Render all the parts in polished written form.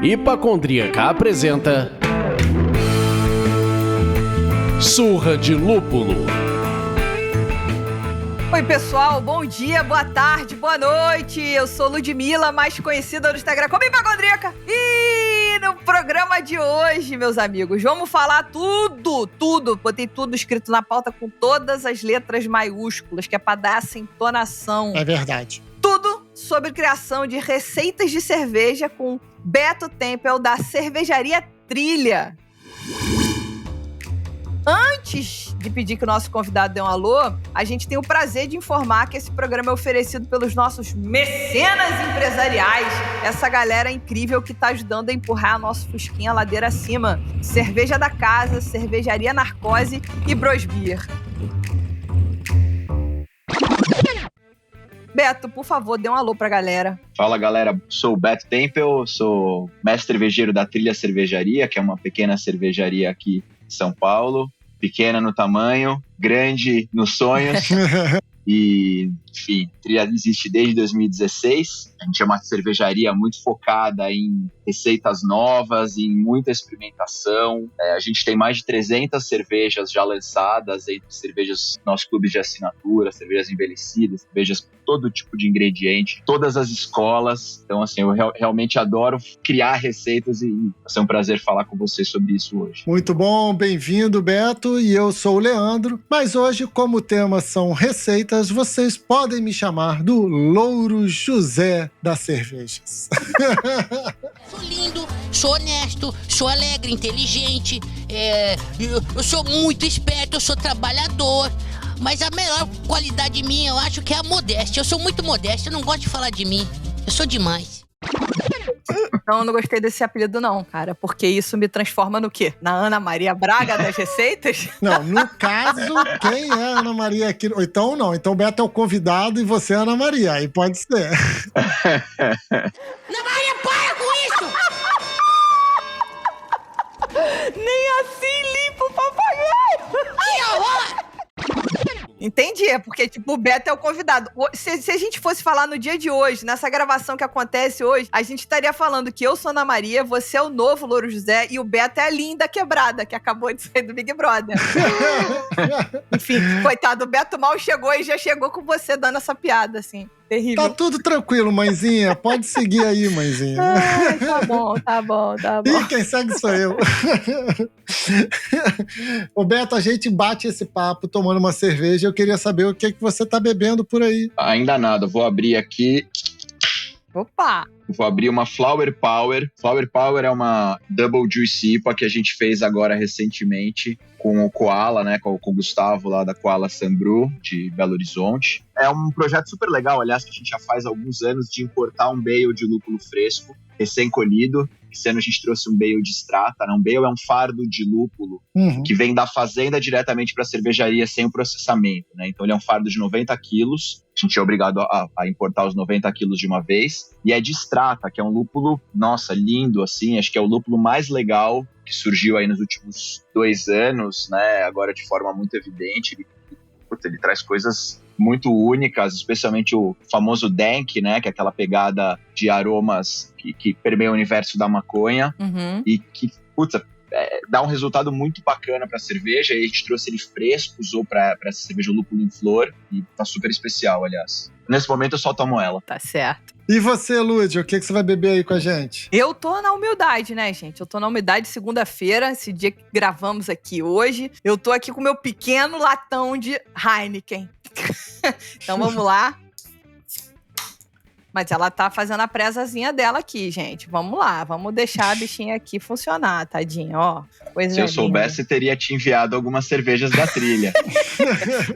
Hipacondríaca apresenta Surra de Lúpulo. Oi, pessoal, bom dia, boa tarde, boa noite. Eu sou Ludmilla, mais conhecida no Instagram como Hipacondríaca. E no programa de hoje, meus amigos, vamos falar tudo. Botei tudo escrito na pauta com todas as letras maiúsculas, que é pra dar essa entonação. É verdade. Tudo sobre criação de receitas de cerveja com Beto Tempel, da Cervejaria Trilha. Antes de pedir que o nosso convidado dê um alô, a gente tem o prazer de informar que esse programa é oferecido pelos nossos mecenas empresariais, essa galera incrível que está ajudando a empurrar a nossa fusquinha ladeira acima. Cerveja da Casa, Cervejaria Narcose e Brosbeer. Beto, por favor, dê um alô pra galera. Fala, galera. Sou o Beto Tempel, sou mestre cervejeiro da Trilha Cervejaria, que é uma pequena cervejaria aqui em São Paulo. Pequena no tamanho, grande nos sonhos. E, enfim, a Trilha existe desde 2016. A gente é uma cervejaria muito focada em receitas novas, em muita experimentação. A gente tem mais de 300 cervejas já lançadas, entre cervejas nosso clube de assinatura, cervejas envelhecidas, cervejas com todo tipo de ingrediente, todas as escolas. Então, assim, eu realmente adoro criar receitas e vai ser um prazer falar com você sobre isso hoje. Muito bom, bem-vindo, Beto. E eu sou o Leandro. Mas hoje, como o tema são receitas, vocês podem me chamar do Louro José das cervejas. Sou lindo, sou honesto, sou alegre, inteligente, eu sou muito esperto, eu sou trabalhador, mas a melhor qualidade minha eu acho que é a modéstia. Eu sou muito modesto, eu não gosto de falar de mim, eu sou demais. Não, eu não gostei desse apelido não, cara, porque isso me transforma no quê? Na Ana Maria Braga das receitas? Não, no caso, quem é a Ana Maria aqui? Ou então não, então o Beto é o convidado e você é a Ana Maria, aí pode ser. Ana Maria, para com isso! Nem assim limpa o papagaio! Que horror! Entendi, é porque, tipo, o Beto é o convidado. Se a gente fosse falar no dia de hoje, nessa gravação que acontece hoje, a gente estaria falando que eu sou Ana Maria, você é o novo Louro José e o Beto é a linda quebrada, que acabou de sair do Big Brother. Enfim, coitado, o Beto mal chegou e já chegou com você dando essa piada, assim. Terrível. Tá tudo tranquilo, mãezinha. Pode seguir aí, mãezinha. Ai, tá bom. E quem segue sou eu. Ô Beto, a gente bate esse papo tomando uma cerveja. Eu queria saber o que você tá bebendo por aí. Ainda nada, vou abrir aqui. Opa! Vou abrir uma Flower Power. Flower Power é uma Double Juice IPA que a gente fez agora recentemente com o Koala, né, com o Gustavo lá da Koala Sambru, de Belo Horizonte. É um projeto super legal, aliás, que a gente já faz há alguns anos, de importar um bale de lúpulo fresco, recém-colhido. Esse ano a gente trouxe um bale de Strata, né? Um bale é um fardo de lúpulo que vem da fazenda diretamente para a cervejaria sem o processamento, né? Então ele é um fardo de 90 quilos. A gente é obrigado a importar os 90 quilos de uma vez. E é de Strata, que é um lúpulo, nossa, lindo, assim. Acho que é o lúpulo mais legal que surgiu aí nos últimos 2 anos, né? Agora de forma muito evidente. Ele traz coisas muito únicas, especialmente o famoso dank, né? Que é aquela pegada de aromas que permeia o universo da maconha. E que, dá um resultado muito bacana pra cerveja. E a gente trouxe ele fresco, usou pra essa cerveja lúpulo em flor. E tá super especial, aliás. Nesse momento eu só tomo ela. Tá certo. E você, Lud, o que você vai beber aí com a gente? Eu tô na humildade, né, gente? Eu tô na humildade segunda-feira, esse dia que gravamos aqui hoje. Eu tô aqui com o meu pequeno latão de Heineken. Então vamos lá. Mas ela tá fazendo a presazinha dela aqui, gente. Vamos lá, vamos deixar a bichinha aqui funcionar, tadinha, ó. Coisa Se eu linda. soubesse, teria te enviado algumas cervejas da Trilha.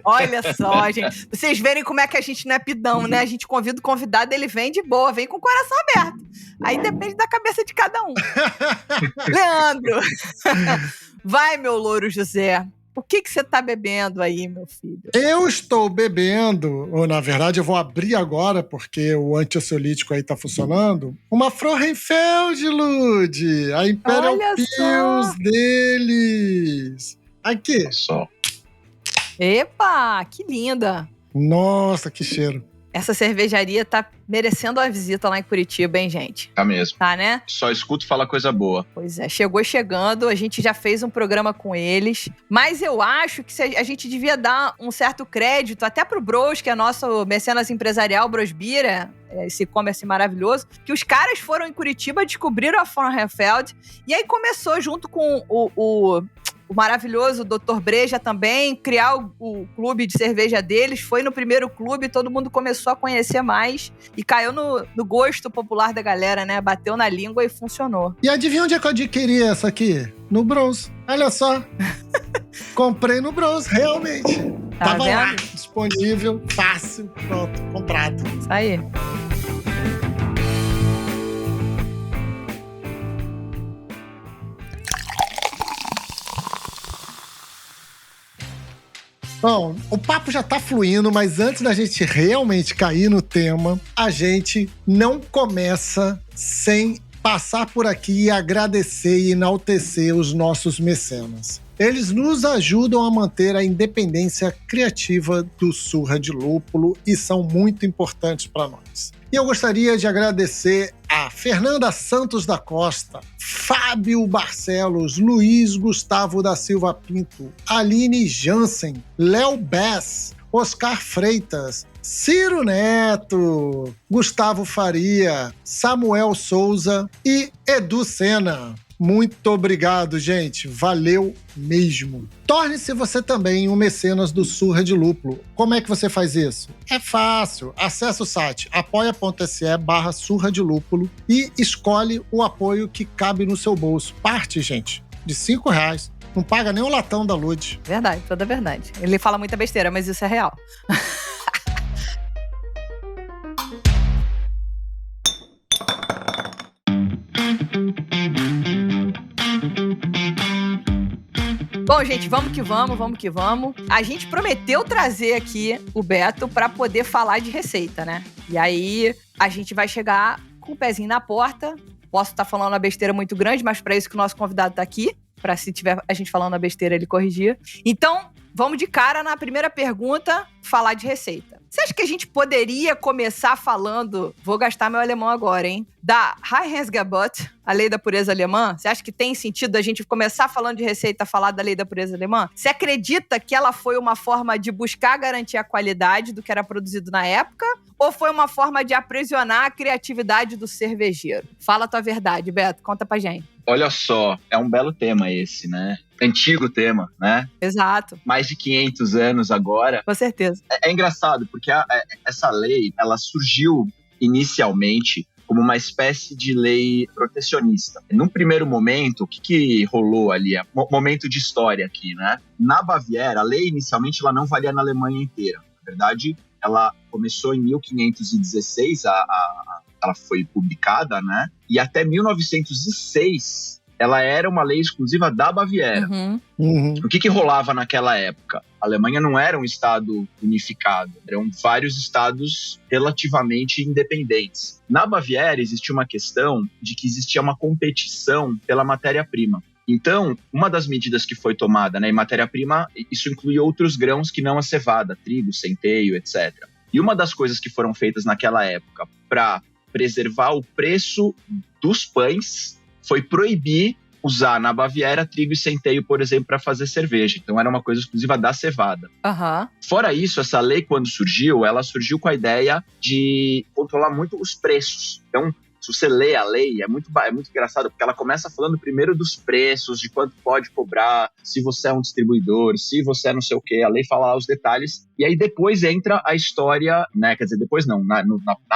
Olha só, gente. Vocês verem como é que a gente não é pidão, né? A gente convida o convidado, ele vem de boa, vem com o coração aberto. Aí depende da cabeça de cada um. Leandro, vai, meu Louro José. O que você tá bebendo aí, meu filho? Eu estou bebendo, ou na verdade eu vou abrir agora, porque o antiansiolítico aí tá funcionando, uma Frauenfeld, Lud, a Imperial Olha Pils só. deles. Aqui. Só. Epa, que linda. Nossa, que cheiro. Essa cervejaria tá merecendo a visita lá em Curitiba, hein, gente? Tá mesmo. Tá, né? Só escuto falar coisa boa. Pois é, chegou chegando, a gente já fez um programa com eles, mas eu acho que a gente devia dar um certo crédito até pro Bros, que é nosso mecenas empresarial, Brosbira, esse e-commerce maravilhoso, que os caras foram em Curitiba, descobriram a Von Rehfeld, e aí começou junto com o maravilhoso Dr. Breja também, criar o clube de cerveja deles. Foi no primeiro clube, todo mundo começou a conhecer mais e caiu no gosto popular da galera, né? Bateu na língua e funcionou. E adivinha onde é que eu adquiri essa aqui? No Bros. Olha só. Comprei no Bros, realmente. Tá Tava vendo? lá, disponível, fácil, pronto, comprado. Isso aí. Bom, o papo já tá fluindo, mas antes da gente realmente cair no tema, a gente não começa sem passar por aqui e agradecer e enaltecer os nossos mecenas. Eles nos ajudam a manter a independência criativa do Surra de Lúpulo e são muito importantes para nós. E eu gostaria de agradecer a Fernanda Santos da Costa, Fábio Barcelos, Luiz Gustavo da Silva Pinto, Aline Jansen, Léo Bess, Oscar Freitas, Ciro Neto, Gustavo Faria, Samuel Souza e Edu Sena. Muito obrigado, gente. Valeu mesmo. Torne-se você também um mecenas do Surra de Lúpulo. Como é que você faz isso? É fácil. Acesse o site apoia.se/Surra de Lúpulo e escolhe o apoio que cabe no seu bolso. Parte, gente, de R$5. Não paga nem o latão da Lud. Verdade, toda verdade. Ele fala muita besteira, mas isso é real. Bom, gente, vamos que vamos. A gente prometeu trazer aqui o Beto para poder falar de receita, né? E aí a gente vai chegar com o pezinho na porta. Posso estar falando uma besteira muito grande, mas para isso que o nosso convidado tá aqui, para se tiver a gente falando uma besteira ele corrigir. Então, vamos de cara na primeira pergunta, falar de receita. Você acha que a gente poderia começar falando, vou gastar meu alemão agora, hein? Da Reinheitsgebot, a lei da pureza alemã? Você acha que tem sentido a gente começar falando de receita, falar da lei da pureza alemã? Você acredita que ela foi uma forma de buscar garantir a qualidade do que era produzido na época? Ou foi uma forma de aprisionar a criatividade do cervejeiro? Fala a tua verdade, Beto, conta pra gente. Olha só, é um belo tema esse, né? Antigo tema, né? Exato. Mais de 500 anos agora. Com certeza. É engraçado, porque essa lei, ela surgiu inicialmente como uma espécie de lei protecionista. Num primeiro momento, o que rolou ali? Momento de história aqui, né? Na Baviera, a lei inicialmente ela não valia na Alemanha inteira. Na verdade, ela começou em 1516, ela foi publicada, né? E até 1906, ela era uma lei exclusiva da Baviera. O que rolava naquela época? A Alemanha não era um estado unificado, eram vários estados relativamente independentes. Na Baviera existia uma questão de que existia uma competição pela matéria-prima. Então, uma das medidas que foi tomada, né, em matéria-prima, isso inclui outros grãos que não a cevada, trigo, centeio, etc. E uma das coisas que foram feitas naquela época para preservar o preço dos pães foi proibir usar na Baviera trigo e centeio, por exemplo, para fazer cerveja. Então era uma coisa exclusiva da cevada. Fora isso, essa lei, quando surgiu, ela surgiu com a ideia de controlar muito os preços. Então, se você lê a lei, é muito engraçado, porque ela começa falando primeiro dos preços, de quanto pode cobrar, se você é um distribuidor, se você é não sei o quê, a lei fala lá os detalhes, e aí depois entra a história, né, quer dizer, depois não, na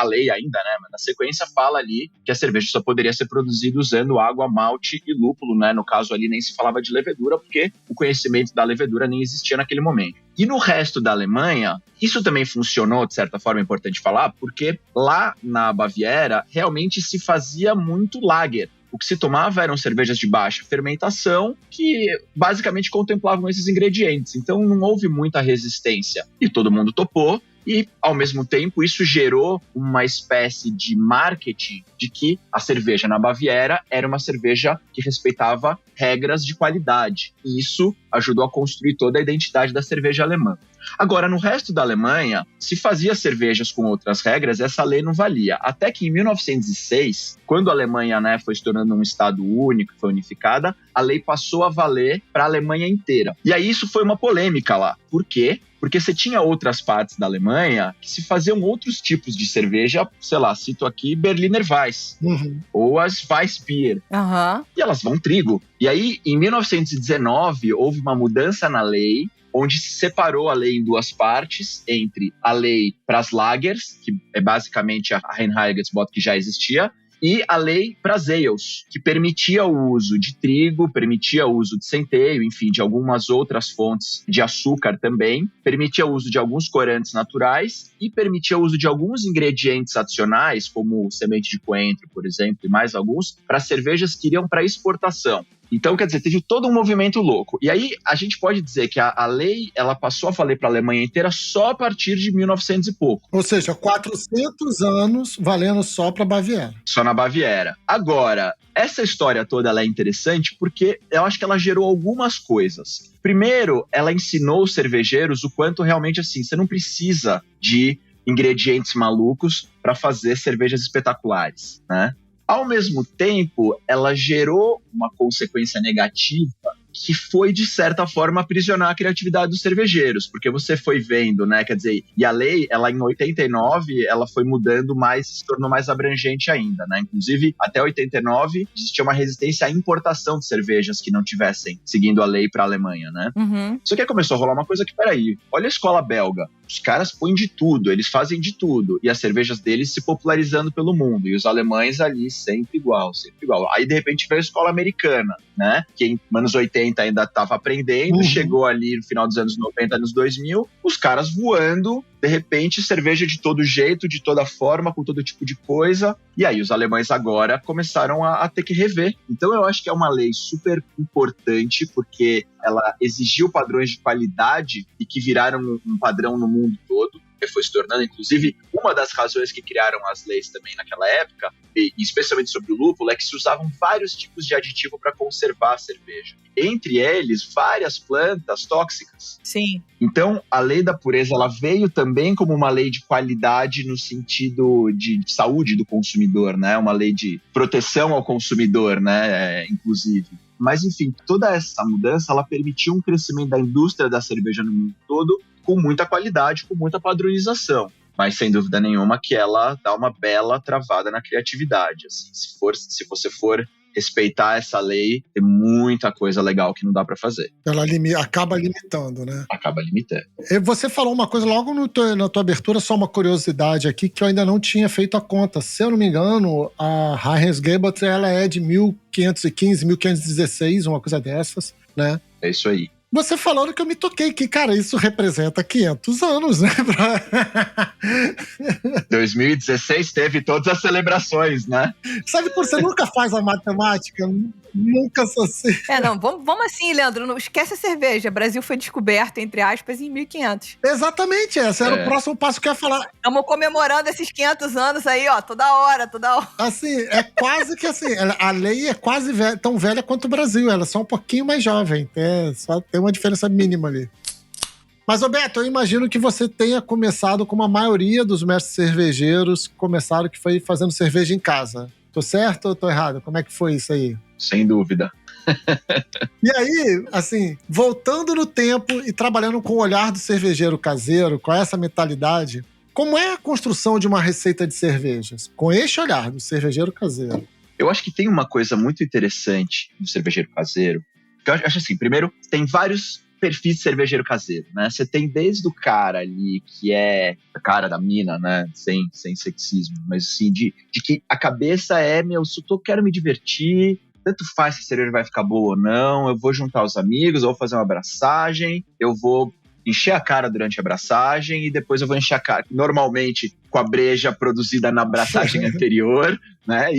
lei ainda, né, mas na sequência fala ali que a cerveja só poderia ser produzida usando água, malte e lúpulo, né, no caso ali nem se falava de levedura, porque o conhecimento da levedura nem existia naquele momento. E no resto da Alemanha, isso também funcionou, de certa forma, é importante falar, porque lá na Baviera, realmente se fazia muito lager. O que se tomava eram cervejas de baixa fermentação, que basicamente contemplavam esses ingredientes. Então não houve muita resistência. E todo mundo topou. E, ao mesmo tempo, isso gerou uma espécie de marketing de que a cerveja na Baviera era uma cerveja que respeitava regras de qualidade. E isso ajudou a construir toda a identidade da cerveja alemã. Agora, no resto da Alemanha, se fazia cervejas com outras regras, essa lei não valia. Até que em 1906, quando a Alemanha, né, foi se tornando um estado único, foi unificada, a lei passou a valer para a Alemanha inteira. E aí isso foi uma polêmica lá. Por quê? Porque você tinha outras partes da Alemanha que se faziam outros tipos de cerveja, sei lá, cito aqui Berliner Weiss, ou as Weissbier, e elas vão trigo. E aí, em 1919, houve uma mudança na lei, onde se separou a lei em duas partes, entre a lei para as lagers, que é basicamente a Reinheitsgebot que já existia, e a lei para as ales, que permitia o uso de trigo, permitia o uso de centeio, enfim, de algumas outras fontes de açúcar também, permitia o uso de alguns corantes naturais e permitia o uso de alguns ingredientes adicionais, como semente de coentro, por exemplo, e mais alguns, para cervejas que iriam para exportação. Então, quer dizer, teve todo um movimento louco. E aí, a gente pode dizer que a lei, ela passou a valer para a Alemanha inteira só a partir de 1900 e pouco. Ou seja, 400 anos valendo só para Baviera. Só na Baviera. Agora, essa história toda ela é interessante porque eu acho que ela gerou algumas coisas. Primeiro, ela ensinou os cervejeiros o quanto realmente, assim, você não precisa de ingredientes malucos para fazer cervejas espetaculares, né? Ao mesmo tempo, ela gerou uma consequência negativa que foi, de certa forma, aprisionar a criatividade dos cervejeiros, porque você foi vendo, né, quer dizer, e a lei, ela em 89, ela foi mudando mais, se tornou mais abrangente ainda, né, inclusive, até 89, existia uma resistência à importação de cervejas que não tivessem seguindo a lei para a Alemanha, né. Só que aí começou a rolar uma coisa que, peraí, olha a escola belga, os caras põem de tudo, eles fazem de tudo, e as cervejas deles se popularizando pelo mundo, e os alemães ali sempre igual, sempre igual. Aí, de repente, veio a escola americana, né, que em anos 80 ainda estava aprendendo, chegou ali no final dos anos 90, anos 2000, os caras voando, de repente, cerveja de todo jeito, de toda forma, com todo tipo de coisa, e aí os alemães agora começaram a ter que rever. Então eu acho que é uma lei super importante, porque ela exigiu padrões de qualidade e que viraram um padrão no mundo todo, que foi se tornando, inclusive, uma das razões que criaram as leis também naquela época, e especialmente sobre o lúpulo, é que se usavam vários tipos de aditivo para conservar a cerveja. Entre eles, várias plantas tóxicas. Sim. Então, a lei da pureza, ela veio também como uma lei de qualidade no sentido de saúde do consumidor, né? Uma lei de proteção ao consumidor, né? Inclusive. Mas, enfim, toda essa mudança, ela permitiu um crescimento da indústria da cerveja no mundo todo, com muita qualidade, com muita padronização. Mas, sem dúvida nenhuma, que ela dá uma bela travada na criatividade. Assim, se você for respeitar essa lei, tem muita coisa legal que não dá para fazer. Ela acaba limitando, né? Acaba limitando. Você falou uma coisa logo na tua abertura, só uma curiosidade aqui, que eu ainda não tinha feito a conta. Se eu não me engano, a Reinheitsgebot, ela é de 1515, 1516, uma coisa dessas, né? É isso aí. Você falando que eu me toquei, que, cara, isso representa 500 anos, né? 2016 teve todas as celebrações, né? Sabe por você nunca faz a matemática? Nunca sou assim. Não, vamos assim, Leandro, não esquece a cerveja. O Brasil foi descoberto, entre aspas, em 1500. Exatamente, esse era o próximo passo que eu ia falar. Estamos comemorando esses 500 anos aí, ó, toda hora. Assim, é quase que assim, a lei é quase tão velha quanto o Brasil, ela é só um pouquinho mais jovem, só tem uma diferença mínima ali. Mas, Roberto, eu imagino que você tenha começado como a maioria dos mestres cervejeiros começaram, que foi fazendo cerveja em casa. Tô certo ou tô errado? Como é que foi isso aí? Sem dúvida. E aí, assim, voltando no tempo e trabalhando com o olhar do cervejeiro caseiro, com essa mentalidade, como é a construção de uma receita de cervejas? Com este olhar do cervejeiro caseiro. Eu acho que tem uma coisa muito interessante do cervejeiro caseiro. Eu acho assim, primeiro, tem vários perfis de cervejeiro caseiro, né? Você tem desde o cara ali, que é a cara da mina, né? Sem sexismo, mas assim, de que a cabeça é, quero me divertir, tanto faz se a cerveja vai ficar boa ou não, eu vou juntar os amigos, eu vou fazer uma abraçagem, eu vou encher a cara durante a abraçagem e depois eu vou encher a cara, normalmente com a breja produzida na abraçagem anterior, né?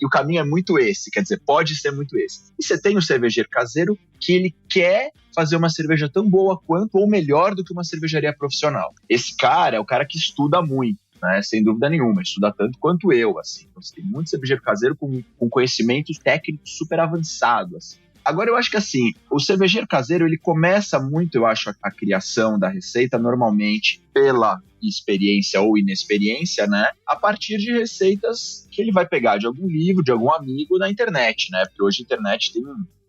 o caminho é muito esse, quer dizer, pode ser muito esse. E você tem o cervejeiro caseiro que ele quer fazer uma cerveja tão boa quanto ou melhor do que uma cervejaria profissional. Esse cara é o cara que estuda muito, né? Sem dúvida nenhuma, estuda tanto quanto eu, assim. Então, você tem muito cervejeiro caseiro com conhecimento técnico super avançado, assim. Agora, eu acho que assim, o cervejeiro caseiro, ele começa muito, eu acho, a criação da receita, normalmente, pela experiência ou inexperiência, né? A partir de receitas que ele vai pegar de algum livro, de algum amigo na internet, né? Porque hoje a internet tem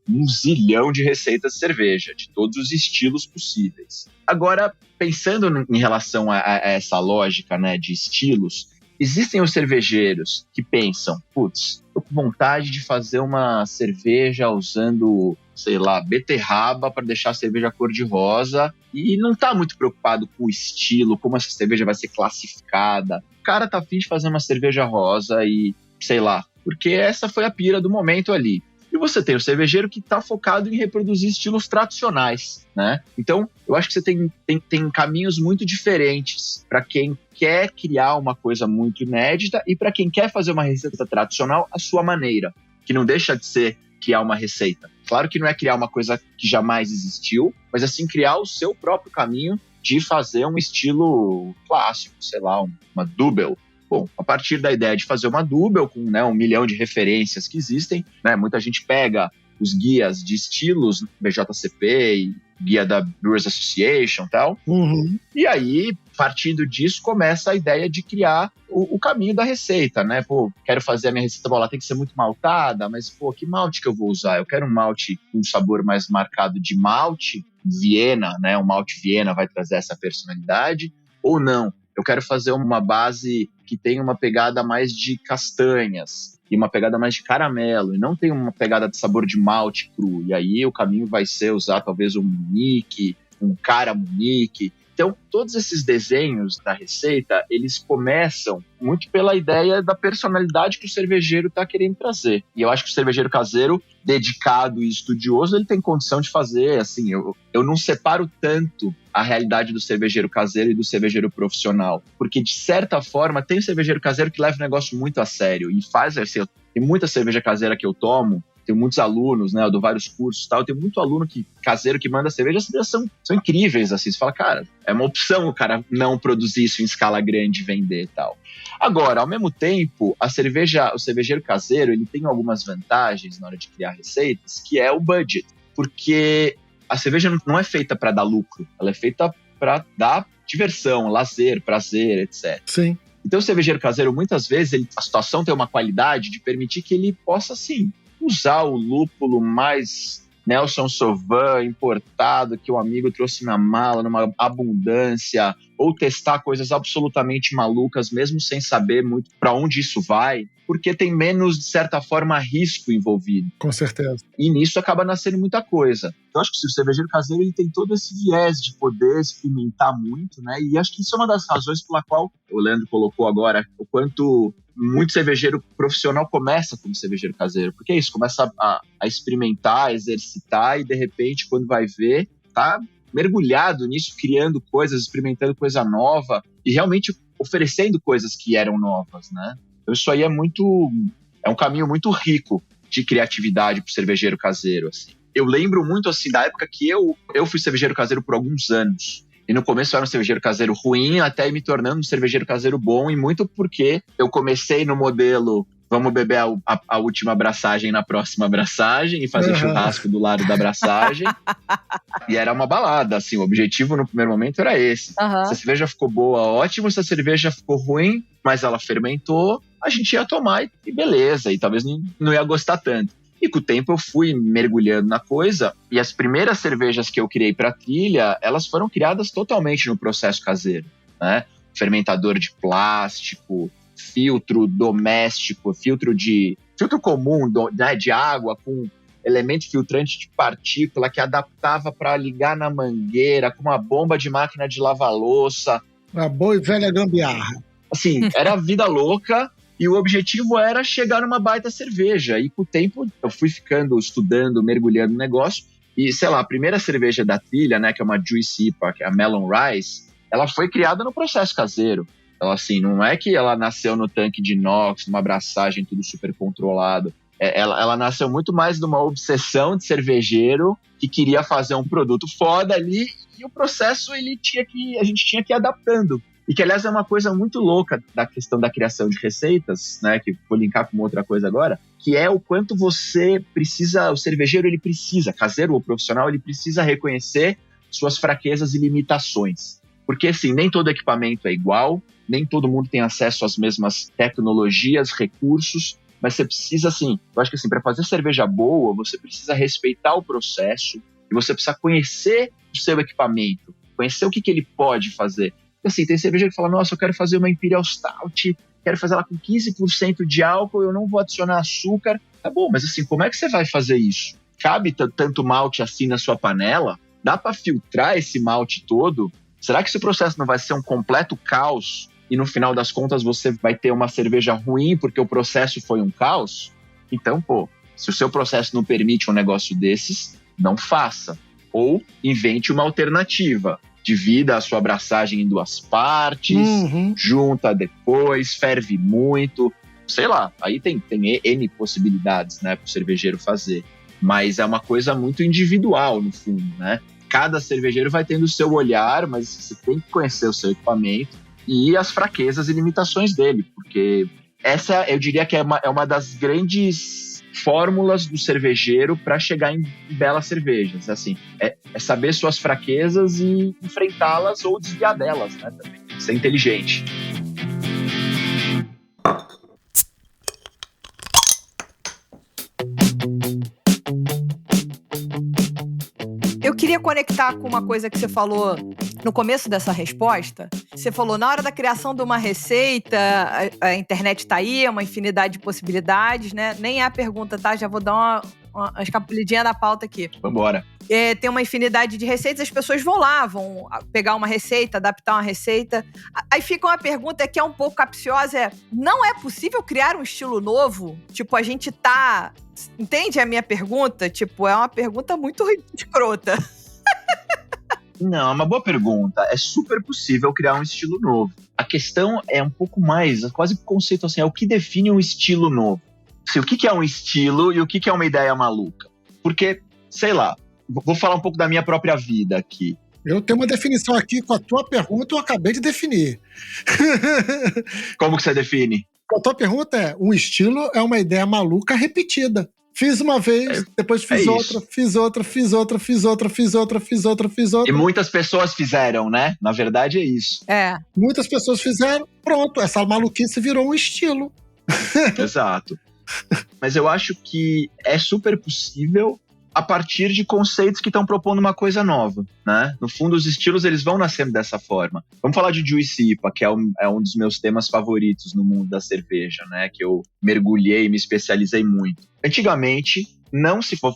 um zilhão de receitas de cerveja, de todos os estilos possíveis. Agora, pensando em relação a essa lógica, né, de estilos, existem os cervejeiros que pensam, putz, tô com vontade de fazer uma cerveja usando, sei lá, beterraba para deixar a cerveja cor-de-rosa e não tá muito preocupado com o estilo, como essa cerveja vai ser classificada. O cara tá afim de fazer uma cerveja rosa e, sei lá, porque essa foi a pira do momento ali. E você tem o cervejeiro que está focado em reproduzir estilos tradicionais, né? Então, eu acho que você tem caminhos muito diferentes para quem quer criar uma coisa muito inédita e para quem quer fazer uma receita tradicional à sua maneira, que não deixa de ser criar uma receita. Claro que não é criar uma coisa que jamais existiu, mas assim, criar o seu próprio caminho de fazer um estilo clássico, sei lá, uma double. Bom, a partir da ideia de fazer uma double com, né, 1 milhão de referências que existem, né, muita gente pega os guias de estilos, BJCP e guia da Brewers Association e tal, e aí, partindo disso, começa a ideia de criar o caminho da receita, né? Pô, quero fazer a minha receita, ela tem que ser muito maltada, mas, pô, que malte que eu vou usar? Eu quero um malte com um sabor mais marcado de malte, Viena, né? Um malte Viena vai trazer essa personalidade, ou não? Eu quero fazer uma base que tenha uma pegada mais de castanhas e uma pegada mais de caramelo, e não tem uma pegada de sabor de malte cru. E aí o caminho vai ser usar talvez um Munique, um Cara Munique. Então, todos esses desenhos da receita, eles começam muito pela ideia da personalidade que o cervejeiro está querendo trazer. E eu acho que o cervejeiro caseiro, dedicado e estudioso, ele tem condição de fazer, assim, eu não separo tanto a realidade do cervejeiro caseiro e do cervejeiro profissional. Porque, de certa forma, tem o cervejeiro caseiro que leva o negócio muito a sério e faz, assim, tem muita cerveja caseira que eu tomo, tenho muitos alunos, né, eu dou vários cursos e tal, tem muito aluno caseiro que manda cerveja, as cervejas são incríveis, assim, você fala, cara, é uma opção o cara não produzir isso em escala grande e vender e tal. Agora, ao mesmo tempo, o cervejeiro caseiro, ele tem algumas vantagens na hora de criar receitas, que é o budget, porque a cerveja não é feita para dar lucro, ela é feita para dar diversão, lazer, prazer, etc. Sim. Então, o cervejeiro caseiro, muitas vezes, a situação tem uma qualidade de permitir que ele possa, sim, usar o lúpulo mais Nelson Sauvin importado que o amigo trouxe na mala, numa abundância, ou testar coisas absolutamente malucas, mesmo sem saber muito para onde isso vai, porque tem menos, de certa forma, risco envolvido. Com certeza. E nisso acaba nascendo muita coisa. Eu acho que o cervejeiro caseiro ele tem todo esse viés de poder experimentar muito, né? E acho que isso é uma das razões pela qual o Leandro colocou agora o quanto muito cervejeiro profissional começa como cervejeiro caseiro. Porque é isso, começa a experimentar, a exercitar e, de repente, quando vai ver, tá mergulhado nisso, criando coisas, experimentando coisa nova e realmente oferecendo coisas que eram novas, né? Então isso aí é um caminho muito rico de criatividade pro cervejeiro caseiro, assim. Eu lembro muito, assim, da época que eu fui cervejeiro caseiro por alguns anos. E no começo eu era um cervejeiro caseiro ruim, até me tornando um cervejeiro caseiro bom, e muito porque eu comecei no modelo vamos beber a última abraçagem na próxima abraçagem e fazer churrasco do lado da abraçagem. E era uma balada, assim, o objetivo no primeiro momento era esse. Se a cerveja ficou boa, ótimo. Se a cerveja ficou ruim, mas ela fermentou, a gente ia tomar e beleza, e talvez não ia gostar tanto. E com o tempo eu fui mergulhando na coisa, e as primeiras cervejas que eu criei para trilha, elas foram criadas totalmente no processo caseiro, né? Fermentador de plástico, filtro doméstico, filtro comum, né, de água com elemento filtrante de partícula que adaptava para ligar na mangueira, com uma bomba de máquina de lavar louça. Uma boa e velha gambiarra. Assim, era vida louca. E o objetivo era chegar numa baita cerveja. E com o tempo eu fui ficando, estudando, mergulhando no negócio. E, sei lá, a primeira cerveja da trilha, né, que é uma Juicy IPA, que é a Melon Rice, ela foi criada no processo caseiro. Ela, assim, não é que ela nasceu no tanque de inox, numa abraçagem, tudo super controlado. Ela nasceu muito mais de uma obsessão de cervejeiro que queria fazer um produto foda ali, e o processo a gente tinha que ir adaptando. E que, aliás, é uma coisa muito louca da questão da criação de receitas, né, que vou linkar com uma outra coisa agora, que é o quanto você precisa, o cervejeiro, ele precisa, caseiro ou profissional, ele precisa reconhecer suas fraquezas e limitações. Porque, assim, nem todo equipamento é igual, nem todo mundo tem acesso às mesmas tecnologias, recursos, mas você precisa, assim, eu acho que, assim, para fazer cerveja boa, você precisa respeitar o processo e você precisa conhecer o seu equipamento, conhecer o que ele pode fazer. Porque, assim, tem cervejeiro que fala, nossa, eu quero fazer uma Imperial Stout, quero fazer ela com 15% de álcool, eu não vou adicionar açúcar. Tá bom, mas, assim, como é que você vai fazer isso? Cabe tanto malte assim na sua panela? Dá para filtrar esse malte todo? Será que esse processo não vai ser um completo caos? E no final das contas você vai ter uma cerveja ruim porque o processo foi um caos? Então, pô, se o seu processo não permite um negócio desses, não faça. Ou invente uma alternativa. Divida a sua abraçagem em 2 partes, junta depois, ferve muito. Sei lá, aí tem N possibilidades, né, para o cervejeiro fazer. Mas é uma coisa muito individual, no fundo, né? Cada cervejeiro vai tendo o seu olhar, mas você tem que conhecer o seu equipamento e as fraquezas e limitações dele, porque essa, eu diria que é uma das grandes fórmulas do cervejeiro para chegar em belas cervejas. Assim, é saber suas fraquezas e enfrentá-las ou desviar delas, né? Também. Ser inteligente. Eu queria conectar com uma coisa que você falou no começo dessa resposta. Você falou, na hora da criação de uma receita, a internet tá aí, é uma infinidade de possibilidades, né? Nem é a pergunta, tá? Já vou dar uma escapulidinha da pauta aqui. Vambora. Tem uma infinidade de receitas, as pessoas vão lá, vão pegar uma receita, adaptar uma receita. Aí fica uma pergunta que é um pouco capciosa, não é possível criar um estilo novo? Tipo, a gente tá... Entende a minha pergunta? Tipo, é uma pergunta muito escrota. Não, é uma boa pergunta. É super possível criar um estilo novo. A questão é um pouco mais, quase conceito assim, é o que define um estilo novo. Assim, o que é um estilo e o que é uma ideia maluca? Porque, sei lá, vou falar um pouco da minha própria vida aqui. Eu tenho uma definição aqui com a tua pergunta, eu acabei de definir. Como que você define? A tua pergunta é, um estilo é uma ideia maluca repetida. Fiz uma vez, depois fiz outra, fiz outra, fiz outra, fiz outra, fiz outra, fiz outra, fiz outra. E muitas pessoas fizeram, né? Na verdade é isso. Muitas pessoas fizeram, pronto, essa maluquice virou um estilo. Exato. Mas eu acho que é super possível a partir de conceitos que estão propondo uma coisa nova, né? No fundo, os estilos, eles vão nascendo dessa forma. Vamos falar de Juicy IPA, que é um dos meus temas favoritos no mundo da cerveja, né? Que eu mergulhei e me especializei muito. Antigamente,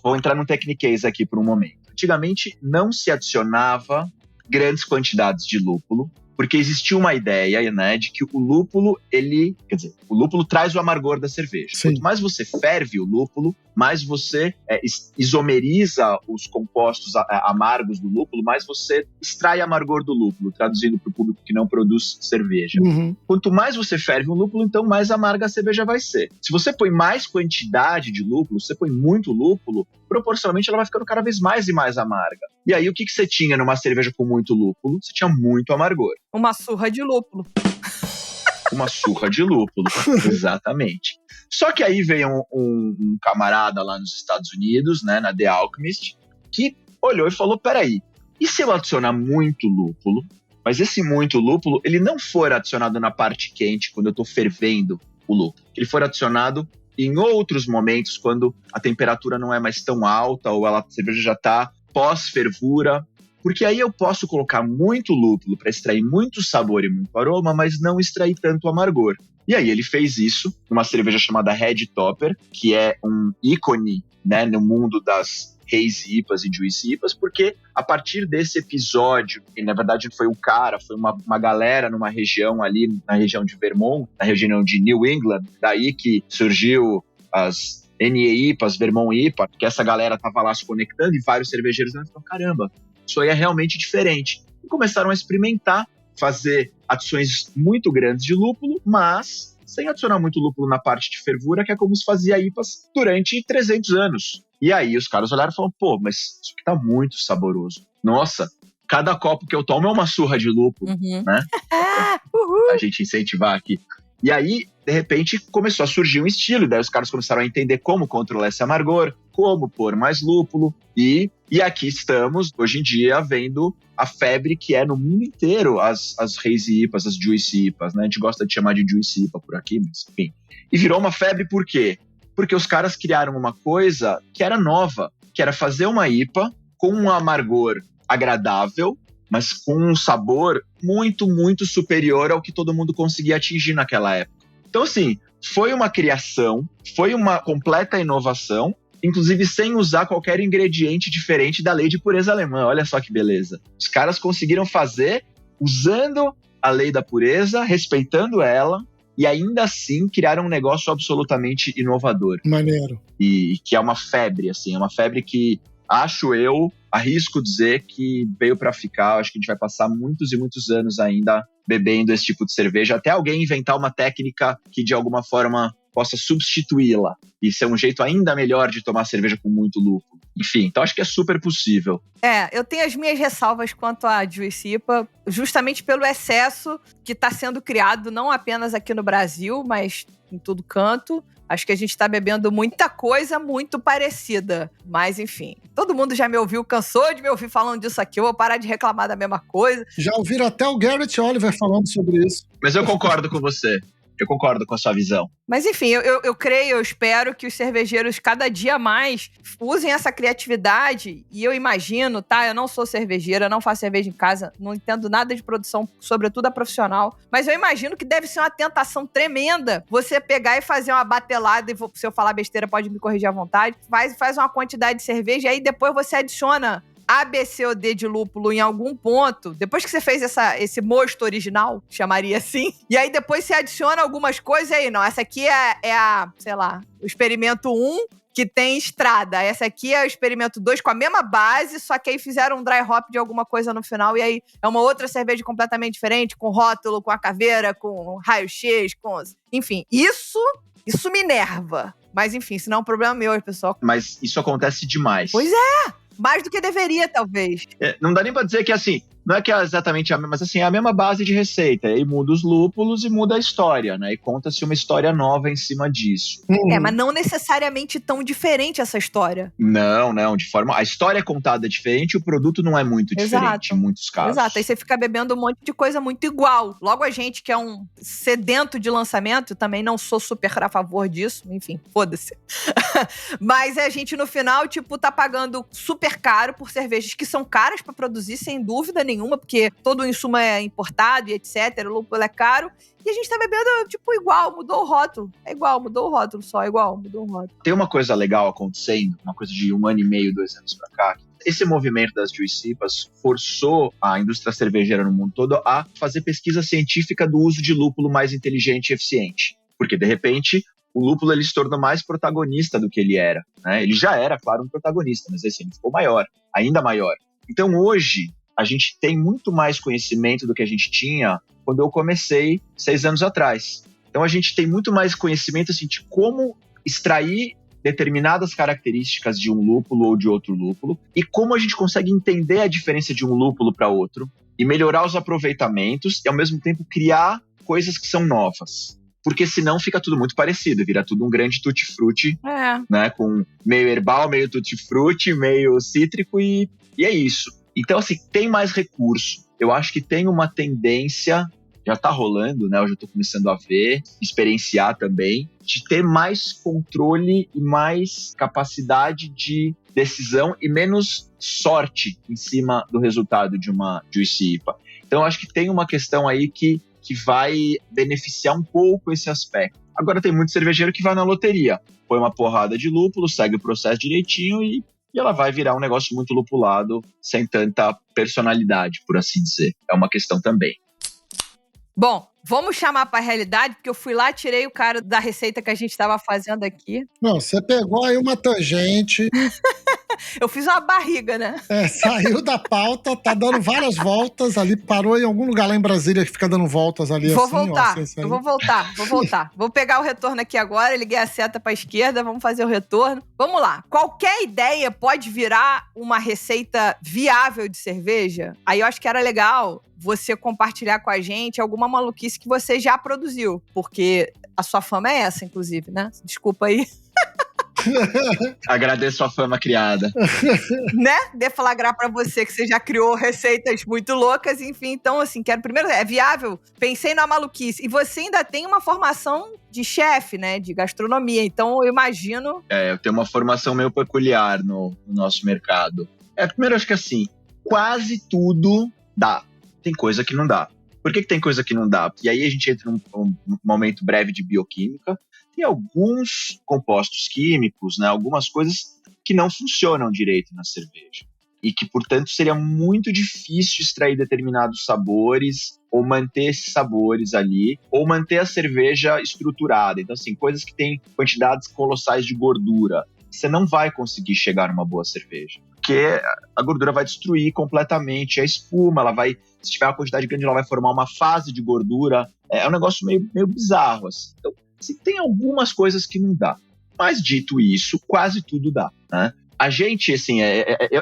vou entrar num techniquez aqui por um momento. Antigamente, não se adicionava grandes quantidades de lúpulo, porque existia uma ideia, né, de que o lúpulo, o lúpulo traz o amargor da cerveja. Sim. Quanto mais você ferve o lúpulo, mais você isomeriza os compostos amargos do lúpulo, mais você extrai amargor do lúpulo, traduzindo para o público que não produz cerveja. Quanto mais você ferve um lúpulo, então mais amarga a cerveja vai ser. Se você põe mais quantidade de lúpulo, se você põe muito lúpulo, proporcionalmente ela vai ficando cada vez mais e mais amarga. E aí o que você tinha numa cerveja com muito lúpulo? Você tinha muito amargor. Uma surra de lúpulo. Uma surra de lúpulo, exatamente. Só que aí veio um camarada lá nos Estados Unidos, né, na The Alchemist, que olhou e falou, peraí, e se eu adicionar muito lúpulo, mas esse muito lúpulo, ele não for adicionado na parte quente, quando eu estou fervendo o lúpulo, ele for adicionado em outros momentos, quando a temperatura não é mais tão alta, ou a cerveja já está pós-fervura, porque aí eu posso colocar muito lúpulo para extrair muito sabor e muito aroma, mas não extrair tanto amargor. E aí ele fez isso numa cerveja chamada Red Topper, que é um ícone, né, no mundo das Hazy IPAs e Juicy IPAs, porque a partir desse episódio, e na verdade foi uma galera numa região ali, na região de Vermont, na região de New England, daí que surgiu as NE IPAs, Vermont IPA, que essa galera tava lá se conectando e vários cervejeiros falaram, caramba, isso aí é realmente diferente. E começaram a experimentar, fazer adições muito grandes de lúpulo, mas sem adicionar muito lúpulo na parte de fervura, que é como se fazia IPAs durante 300 anos. E aí os caras olharam e falaram, pô, mas isso aqui tá muito saboroso. Nossa, cada copo que eu tomo é uma surra de lúpulo, né? A gente incentivar aqui. E aí, de repente, começou a surgir um estilo, e daí os caras começaram a entender como controlar esse amargor, como pôr mais lúpulo, e aqui estamos, hoje em dia, vendo a febre que é no mundo inteiro as Hazy IPAs, as Juicy IPAs, né? A gente gosta de chamar de Juicy IPA por aqui, mas enfim. E virou uma febre por quê? Porque os caras criaram uma coisa que era nova, que era fazer uma IPA com um amargor agradável, mas com um sabor muito, muito superior ao que todo mundo conseguia atingir naquela época. Então, assim, foi uma criação, foi uma completa inovação, inclusive sem usar qualquer ingrediente diferente da lei de pureza alemã. Olha só que beleza. Os caras conseguiram fazer usando a lei da pureza, respeitando ela, e ainda assim criaram um negócio absolutamente inovador. Maneiro. E que é uma febre, assim, é uma febre que, acho eu, arrisco dizer que veio para ficar. Acho que a gente vai passar muitos e muitos anos ainda bebendo esse tipo de cerveja, até alguém inventar uma técnica que de alguma forma possa substituí-la e ser um jeito ainda melhor de tomar cerveja com muito lúpulo. Enfim, então acho que é super possível. Eu tenho as minhas ressalvas quanto à Juicy IPA, justamente pelo excesso que está sendo criado, não apenas aqui no Brasil, mas em todo canto. Acho que a gente tá bebendo muita coisa muito parecida. Mas, enfim, todo mundo já me ouviu, cansou de me ouvir falando disso aqui. Eu vou parar de reclamar da mesma coisa. Já ouviram até o Garrett Oliver falando sobre isso. Mas eu concordo com você. Eu concordo com a sua visão. Mas enfim, eu creio, eu espero que os cervejeiros cada dia mais usem essa criatividade. E eu imagino, tá? Eu não sou cervejeira, não faço cerveja em casa, não entendo nada de produção, sobretudo a profissional. Mas eu imagino que deve ser uma tentação tremenda você pegar e fazer uma batelada, e se eu falar besteira pode me corrigir à vontade, faz uma quantidade de cerveja e aí depois você adiciona A, B, C ou D de lúpulo em algum ponto, depois que você fez esse mosto original, chamaria assim, e aí depois você adiciona algumas coisas aí, não, essa aqui é a, sei lá, o experimento 1, que tem estrada, essa aqui é o experimento 2 com a mesma base, só que aí fizeram um dry hop de alguma coisa no final, e aí é uma outra cerveja completamente diferente, com rótulo, com a caveira, com raio-x, com... Enfim, isso me enerva. Mas enfim, isso não é um problema meu, pessoal. Mas isso acontece demais. Pois é! Mais do que deveria, talvez. Não dá nem pra dizer que, assim, não é que é exatamente a mesma, mas assim, é a mesma base de receita. E muda os lúpulos e muda a história, né? E conta-se uma história nova em cima disso. Mas não necessariamente tão diferente essa história. Não, de forma... A história é contada diferente, o produto não é muito diferente em muitos casos. Exato, aí você fica bebendo um monte de coisa muito igual. Logo a gente que é um sedento de lançamento, também não sou super a favor disso, enfim, foda-se. Mas a gente no final, tipo, tá pagando super caro por cervejas que são caras pra produzir, sem dúvida nenhuma, porque todo o insumo é importado e etc, o lúpulo é caro, e a gente tá bebendo, tipo, igual, mudou o rótulo. É igual, mudou o rótulo só, mudou o rótulo. Tem uma coisa legal acontecendo, uma coisa de 1 ano e meio, 2 anos pra cá. Esse movimento das Juicy IPAs forçou a indústria cervejeira no mundo todo a fazer pesquisa científica do uso de lúpulo mais inteligente e eficiente. Porque, de repente, o lúpulo ele se tornou mais protagonista do que ele era, né? Ele já era, claro, um protagonista, mas esse ele ficou maior, ainda maior. Então, hoje, a gente tem muito mais conhecimento do que a gente tinha quando eu comecei 6 anos atrás. Então, a gente tem muito mais conhecimento assim, de como extrair determinadas características de um lúpulo ou de outro lúpulo e como a gente consegue entender a diferença de um lúpulo para outro e melhorar os aproveitamentos e, ao mesmo tempo, criar coisas que são novas. Porque senão fica tudo muito parecido, vira tudo um grande tutti-frutti, né? Com meio herbal, meio tutti-frutti, meio cítrico e é isso. Então, assim, tem mais recurso. Eu acho que tem uma tendência, já tá rolando, né? Eu já tô começando a ver, experienciar também, de ter mais controle e mais capacidade de decisão e menos sorte em cima do resultado de uma Juicy IPA. Então, eu acho que tem uma questão aí que vai beneficiar um pouco esse aspecto. Agora tem muito cervejeiro que vai na loteria, põe uma porrada de lúpulo, segue o processo direitinho e ela vai virar um negócio muito lupulado, sem tanta personalidade, por assim dizer. É uma questão também. Bom, vamos chamar pra realidade, porque eu fui lá, tirei o cara da receita que a gente tava fazendo aqui. Não, você pegou aí uma tangente. Eu fiz uma barriga, né? Saiu da pauta, tá dando várias voltas ali, parou em algum lugar lá em Brasília que fica dando voltas ali Vou assim. voltar, Ó, sem sair. eu vou voltar. Vou pegar o retorno aqui agora, liguei a seta pra esquerda, vamos fazer o retorno. Vamos lá. Qualquer ideia pode virar uma receita viável de cerveja? Aí eu acho que era legal você compartilhar com a gente alguma maluquice que você já produziu, porque a sua fama é essa, inclusive, né? Desculpa aí. Agradeço a fama criada. Né? Deflagrar pra você que você já criou receitas muito loucas, enfim. Então, assim, quero primeiro... É viável? Pensei na maluquice. E você ainda tem uma formação de chefe, né? De gastronomia. Então, eu imagino... Eu tenho uma formação meio peculiar no nosso mercado. Primeiro, acho que assim, quase tudo dá. Tem coisa que não dá. Por que tem coisa que não dá? E aí a gente entra num momento breve de bioquímica. Tem alguns compostos químicos, né, algumas coisas que não funcionam direito na cerveja. E que, portanto, seria muito difícil extrair determinados sabores ou manter esses sabores ali, ou manter a cerveja estruturada. Então, assim, coisas que têm quantidades colossais de gordura. Você não vai conseguir chegar numa boa cerveja. Porque a gordura vai destruir completamente a espuma, ela vai, se tiver uma quantidade grande, ela vai formar uma fase de gordura. É um negócio meio bizarro, assim. Então, tem algumas coisas que não dá. Mas, dito isso, quase tudo dá, né? A gente, assim,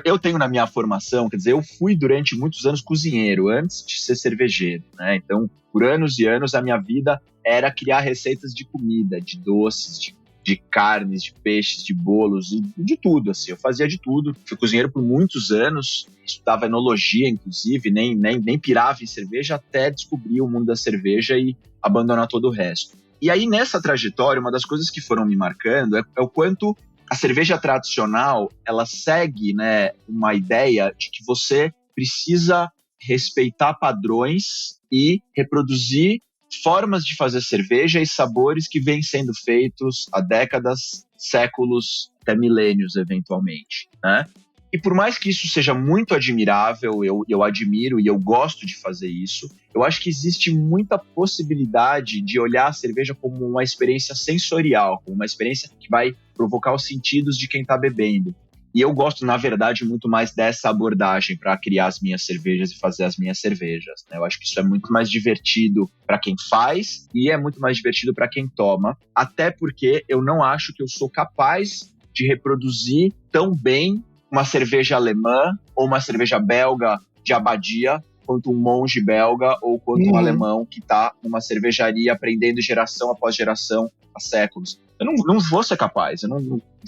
eu tenho na minha formação, quer dizer, eu fui durante muitos anos cozinheiro, antes de ser cervejeiro, né? Então, por anos e anos, a minha vida era criar receitas de comida, de doces, de carnes, de peixes, de bolos, de tudo, assim. Eu fazia de tudo. Fui cozinheiro por muitos anos, estudava enologia, inclusive, nem pirava em cerveja, até descobrir o mundo da cerveja e abandonar todo o resto. E aí, nessa trajetória, uma das coisas que foram me marcando é o quanto a cerveja tradicional, ela segue, né, uma ideia de que você precisa respeitar padrões e reproduzir formas de fazer cerveja e sabores que vêm sendo feitos há décadas, séculos, até milênios, eventualmente, né? E por mais que isso seja muito admirável, eu admiro e eu gosto de fazer isso, eu acho que existe muita possibilidade de olhar a cerveja como uma experiência sensorial, como uma experiência que vai provocar os sentidos de quem está bebendo. E eu gosto, na verdade, muito mais dessa abordagem para criar as minhas cervejas e fazer as minhas cervejas, né? Eu acho que isso é muito mais divertido para quem faz e é muito mais divertido para quem toma, até porque eu não acho que eu sou capaz de reproduzir tão bem uma cerveja alemã ou uma cerveja belga de abadia quanto um monge belga ou quanto um alemão que está numa cervejaria aprendendo geração após geração há séculos. Eu não vou ser capaz.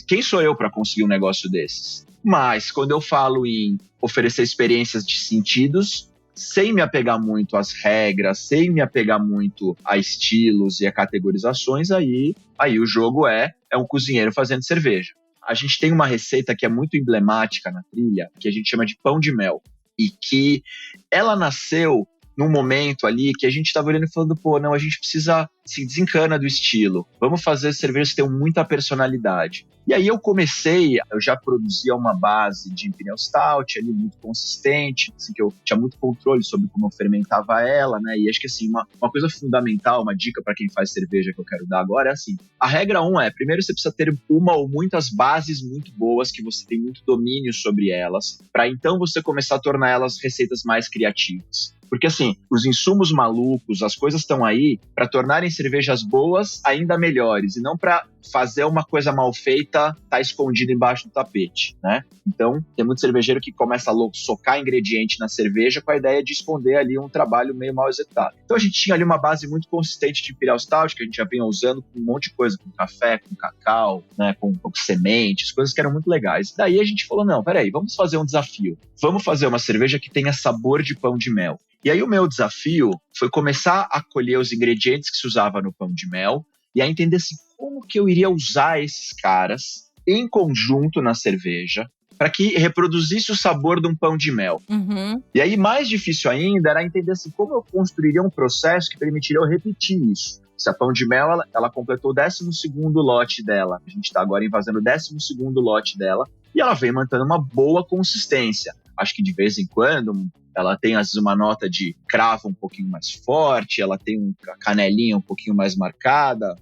Quem sou eu para conseguir um negócio desses? Mas quando eu falo em oferecer experiências de sentidos, sem me apegar muito às regras, sem me apegar muito a estilos e a categorizações, aí o jogo é um cozinheiro fazendo cerveja. A gente tem uma receita que é muito emblemática na trilha, que a gente chama de pão de mel. E que ela nasceu num momento ali que a gente estava olhando e falando, pô, não, a gente precisa, assim, desencana do estilo. Vamos fazer cervejas que tenham muita personalidade. E aí eu já produzia uma base de Imperial Stout, ali, muito consistente, assim, que eu tinha muito controle sobre como eu fermentava ela, né? E acho que, assim, uma coisa fundamental, uma dica para quem faz cerveja que eu quero dar agora é assim, a regra 1 é, primeiro você precisa ter uma ou muitas bases muito boas, que você tem muito domínio sobre elas, para então você começar a tornar elas receitas mais criativas. Porque, assim, os insumos malucos, as coisas estão aí para tornarem cervejas boas ainda melhores, e não para fazer uma coisa mal feita, tá escondido embaixo do tapete, né? Então, tem muito cervejeiro que começa a socar ingrediente na cerveja com a ideia de esconder ali um trabalho meio mal executado. Então, a gente tinha ali uma base muito consistente de Imperial Stout, que a gente já vinha usando com um monte de coisa, com café, com cacau, né, com sementes, coisas que eram muito legais. Daí a gente falou, não, peraí, vamos fazer um desafio. Vamos fazer uma cerveja que tenha sabor de pão de mel. E aí o meu desafio foi começar a colher os ingredientes que se usava no pão de mel e a entender assim, como que eu iria usar esses caras em conjunto na cerveja para que reproduzisse o sabor de um pão de mel. Uhum. E aí, mais difícil ainda era entender assim, como eu construiria um processo que permitiria eu repetir isso. Se a Pão de Mel, ela completou o 12º lote dela. A gente está agora invasando o 12º lote dela e ela vem mantendo uma boa consistência. Acho que de vez em quando ela tem às vezes uma nota de cravo um pouquinho mais forte, ela tem a canelinha um pouquinho mais marcada,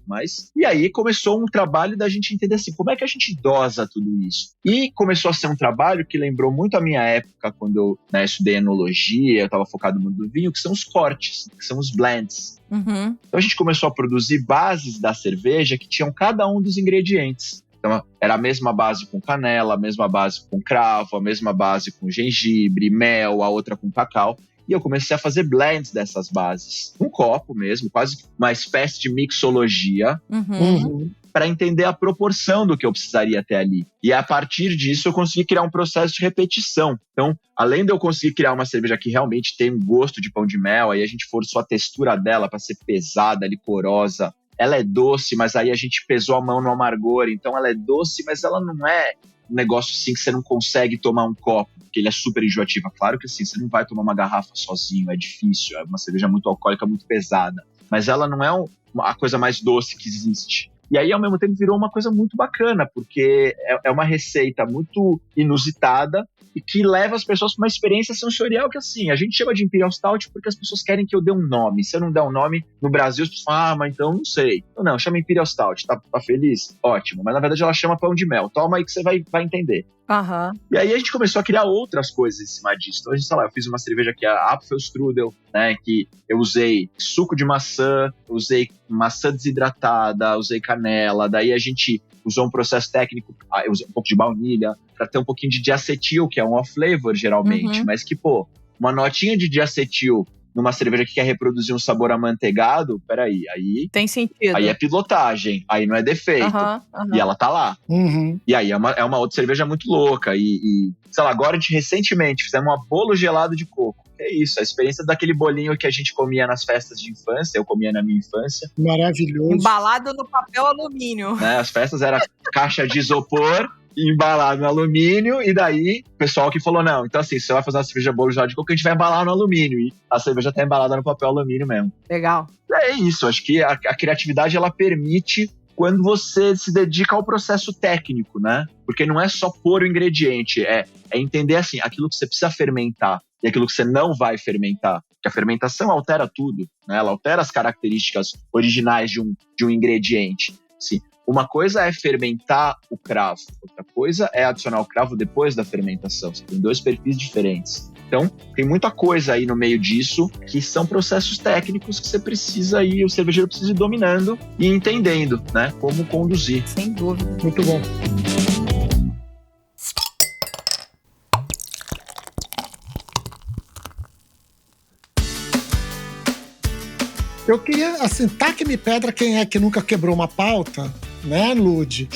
e aí começou um trabalho da gente entender assim, como é que a gente dosa tudo isso? E começou a ser um trabalho que lembrou muito a minha época, quando eu estudei enologia, eu estava focado no mundo do vinho, que são os cortes, que são os blends. Uhum. Então a gente começou a produzir bases da cerveja que tinham cada um dos ingredientes. Então era a mesma base com canela, a mesma base com cravo, a mesma base com gengibre, mel, a outra com cacau. E eu comecei a fazer blends dessas bases. Um copo mesmo, quase uma espécie de mixologia. Uhum. Para entender a proporção do que eu precisaria ter ali. E a partir disso eu consegui criar um processo de repetição. Então, além de eu conseguir criar uma cerveja que realmente tem um gosto de pão de mel, aí a gente forçou a textura dela para ser pesada, licorosa. Ela é doce, mas aí a gente pesou a mão no amargor. Então ela é doce, mas ela não é um negócio assim que você não consegue tomar um copo, porque ele é super enjoativo. Claro que assim, você não vai tomar uma garrafa sozinho, é difícil. É uma cerveja muito alcoólica, muito pesada. Mas ela não é a coisa mais doce que existe. E aí, ao mesmo tempo, virou uma coisa muito bacana, porque é uma receita muito inusitada e que leva as pessoas para uma experiência sensorial que, assim, a gente chama de Imperial Stout porque as pessoas querem que eu dê um nome. Se eu não der um nome, no Brasil, as pessoas falam, mas então não sei. Não, chama Imperial Stout, tá feliz? Ótimo. Mas, na verdade, ela chama pão de mel. Toma aí que você vai entender. Uhum. E aí a gente começou a criar outras coisas em cima disso. Então, a gente, sei lá, eu fiz uma cerveja que é a Apfelstrudel, né, que eu usei suco de maçã, usei maçã desidratada, usei canela, daí a gente usou um processo técnico, eu usei um pouco de baunilha, para ter um pouquinho de diacetil, que é um off-flavor, geralmente, mas que, uma notinha de diacetil numa cerveja que quer reproduzir um sabor amanteigado, peraí, aí... Tem sentido. Aí é pilotagem, aí não é defeito. E ela tá lá. E aí é uma outra cerveja muito louca. E, sei lá, agora a gente recentemente fizemos um bolo gelado de coco. É isso, a experiência daquele bolinho que a gente comia nas festas de infância, eu comia na minha infância. Maravilhoso. Embalado no papel alumínio. Né, as festas eram caixa de isopor, embalado no alumínio, e daí o pessoal que falou, não, então assim, você vai fazer uma cerveja bolo gelado de coco, a gente vai embalar no alumínio, e a cerveja tá embalada no papel alumínio mesmo. Legal. É isso, acho que a criatividade, ela permite quando você se dedica ao processo técnico, né? Porque não é só pôr o ingrediente, é entender, assim, aquilo que você precisa fermentar e aquilo que você não vai fermentar. Porque a fermentação altera tudo, né? Ela altera as características originais de um ingrediente. Sim. Uma coisa é fermentar o cravo, outra coisa é adicionar o cravo depois da fermentação. Você tem dois perfis diferentes. Então, tem muita coisa aí no meio disso que são processos técnicos que você precisa ir, o cervejeiro precisa ir dominando e entendendo, né? Como conduzir. Sem dúvida. Muito bom. Eu queria, assim, taque-me pedra quem é que nunca quebrou uma pauta, né, Lud?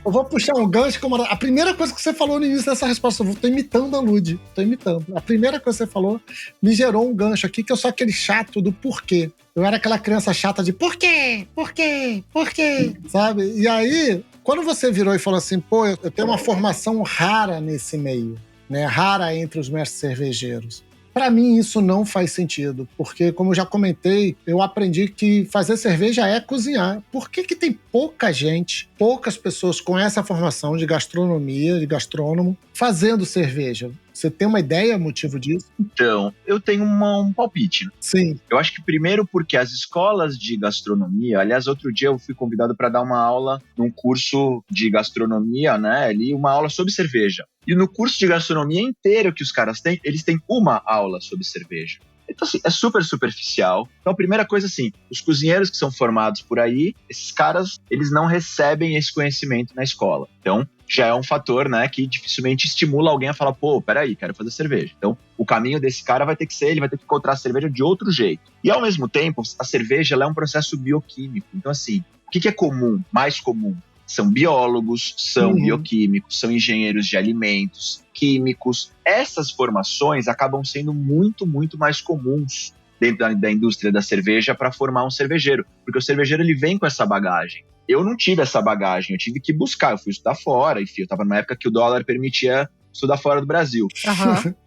Eu vou puxar um gancho, como a primeira coisa que você falou no início dessa resposta, eu tô imitando a Lud, tô imitando. A primeira coisa que você falou me gerou um gancho aqui, que eu sou aquele chato do porquê. Eu era aquela criança chata de por quê? Por quê? Por quê? Sabe? E aí, quando você virou e falou assim, pô, eu tenho uma formação rara nesse meio, né? Rara entre os mestres cervejeiros. Para mim, isso não faz sentido, porque, como eu já comentei, eu aprendi que fazer cerveja é cozinhar. Por que tem pouca gente, poucas pessoas com essa formação de gastronomia, de gastrônomo, fazendo cerveja? Você tem uma ideia, motivo disso? Então, eu tenho um palpite. Sim. Eu acho que primeiro porque as escolas de gastronomia, aliás, outro dia eu fui convidado para dar uma aula num curso de gastronomia, né, ali, uma aula sobre cerveja. E no curso de gastronomia inteiro que os caras têm, eles têm uma aula sobre cerveja. Então, assim, é super superficial. Então, a primeira coisa, assim, os cozinheiros que são formados por aí, esses caras, eles não recebem esse conhecimento na escola. Então, já é um fator, né, que dificilmente estimula alguém a falar, pô, peraí, quero fazer cerveja. Então, o caminho desse cara vai ter que ser, ele vai ter que encontrar a cerveja de outro jeito. E, ao mesmo tempo, a cerveja, ela é um processo bioquímico. Então, assim, o que é comum, mais comum? São biólogos, são bioquímicos, são engenheiros de alimentos, químicos. Essas formações acabam sendo muito, muito mais comuns dentro da indústria da cerveja para formar um cervejeiro. Porque o cervejeiro, ele vem com essa bagagem. Eu não tive essa bagagem, eu tive que buscar. Eu fui estudar fora, enfim, eu estava numa época que o dólar permitia estudar fora do Brasil.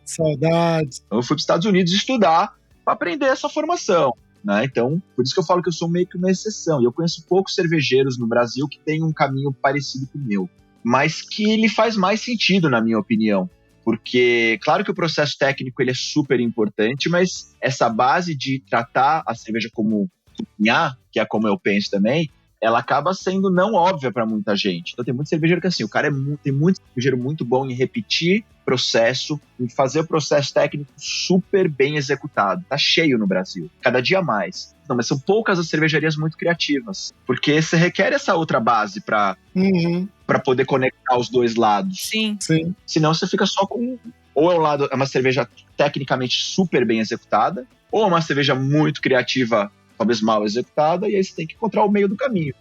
Saudades. Então eu fui para os Estados Unidos estudar para aprender essa formação. Né? Então, por isso que eu falo que eu sou meio que uma exceção. E eu conheço poucos cervejeiros no Brasil que têm um caminho parecido com o meu. Mas que ele faz mais sentido, na minha opinião. Porque, claro que o processo técnico ele é super importante, mas essa base de tratar a cerveja como cozinhar, que é como eu penso também, ela acaba sendo não óbvia para muita gente. Então tem muito cervejeiro que assim, o cara tem muito cervejeiro muito bom em repetir processo, em fazer o processo técnico super bem executado. Tá cheio no Brasil, cada dia mais. Não, mas são poucas as cervejarias muito criativas, porque você requer essa outra base para poder conectar os dois lados. Sim. Senão você fica só com... Ou é uma cerveja tecnicamente super bem executada, ou é uma cerveja muito criativa, talvez mal executada, e aí você tem que encontrar o meio do caminho.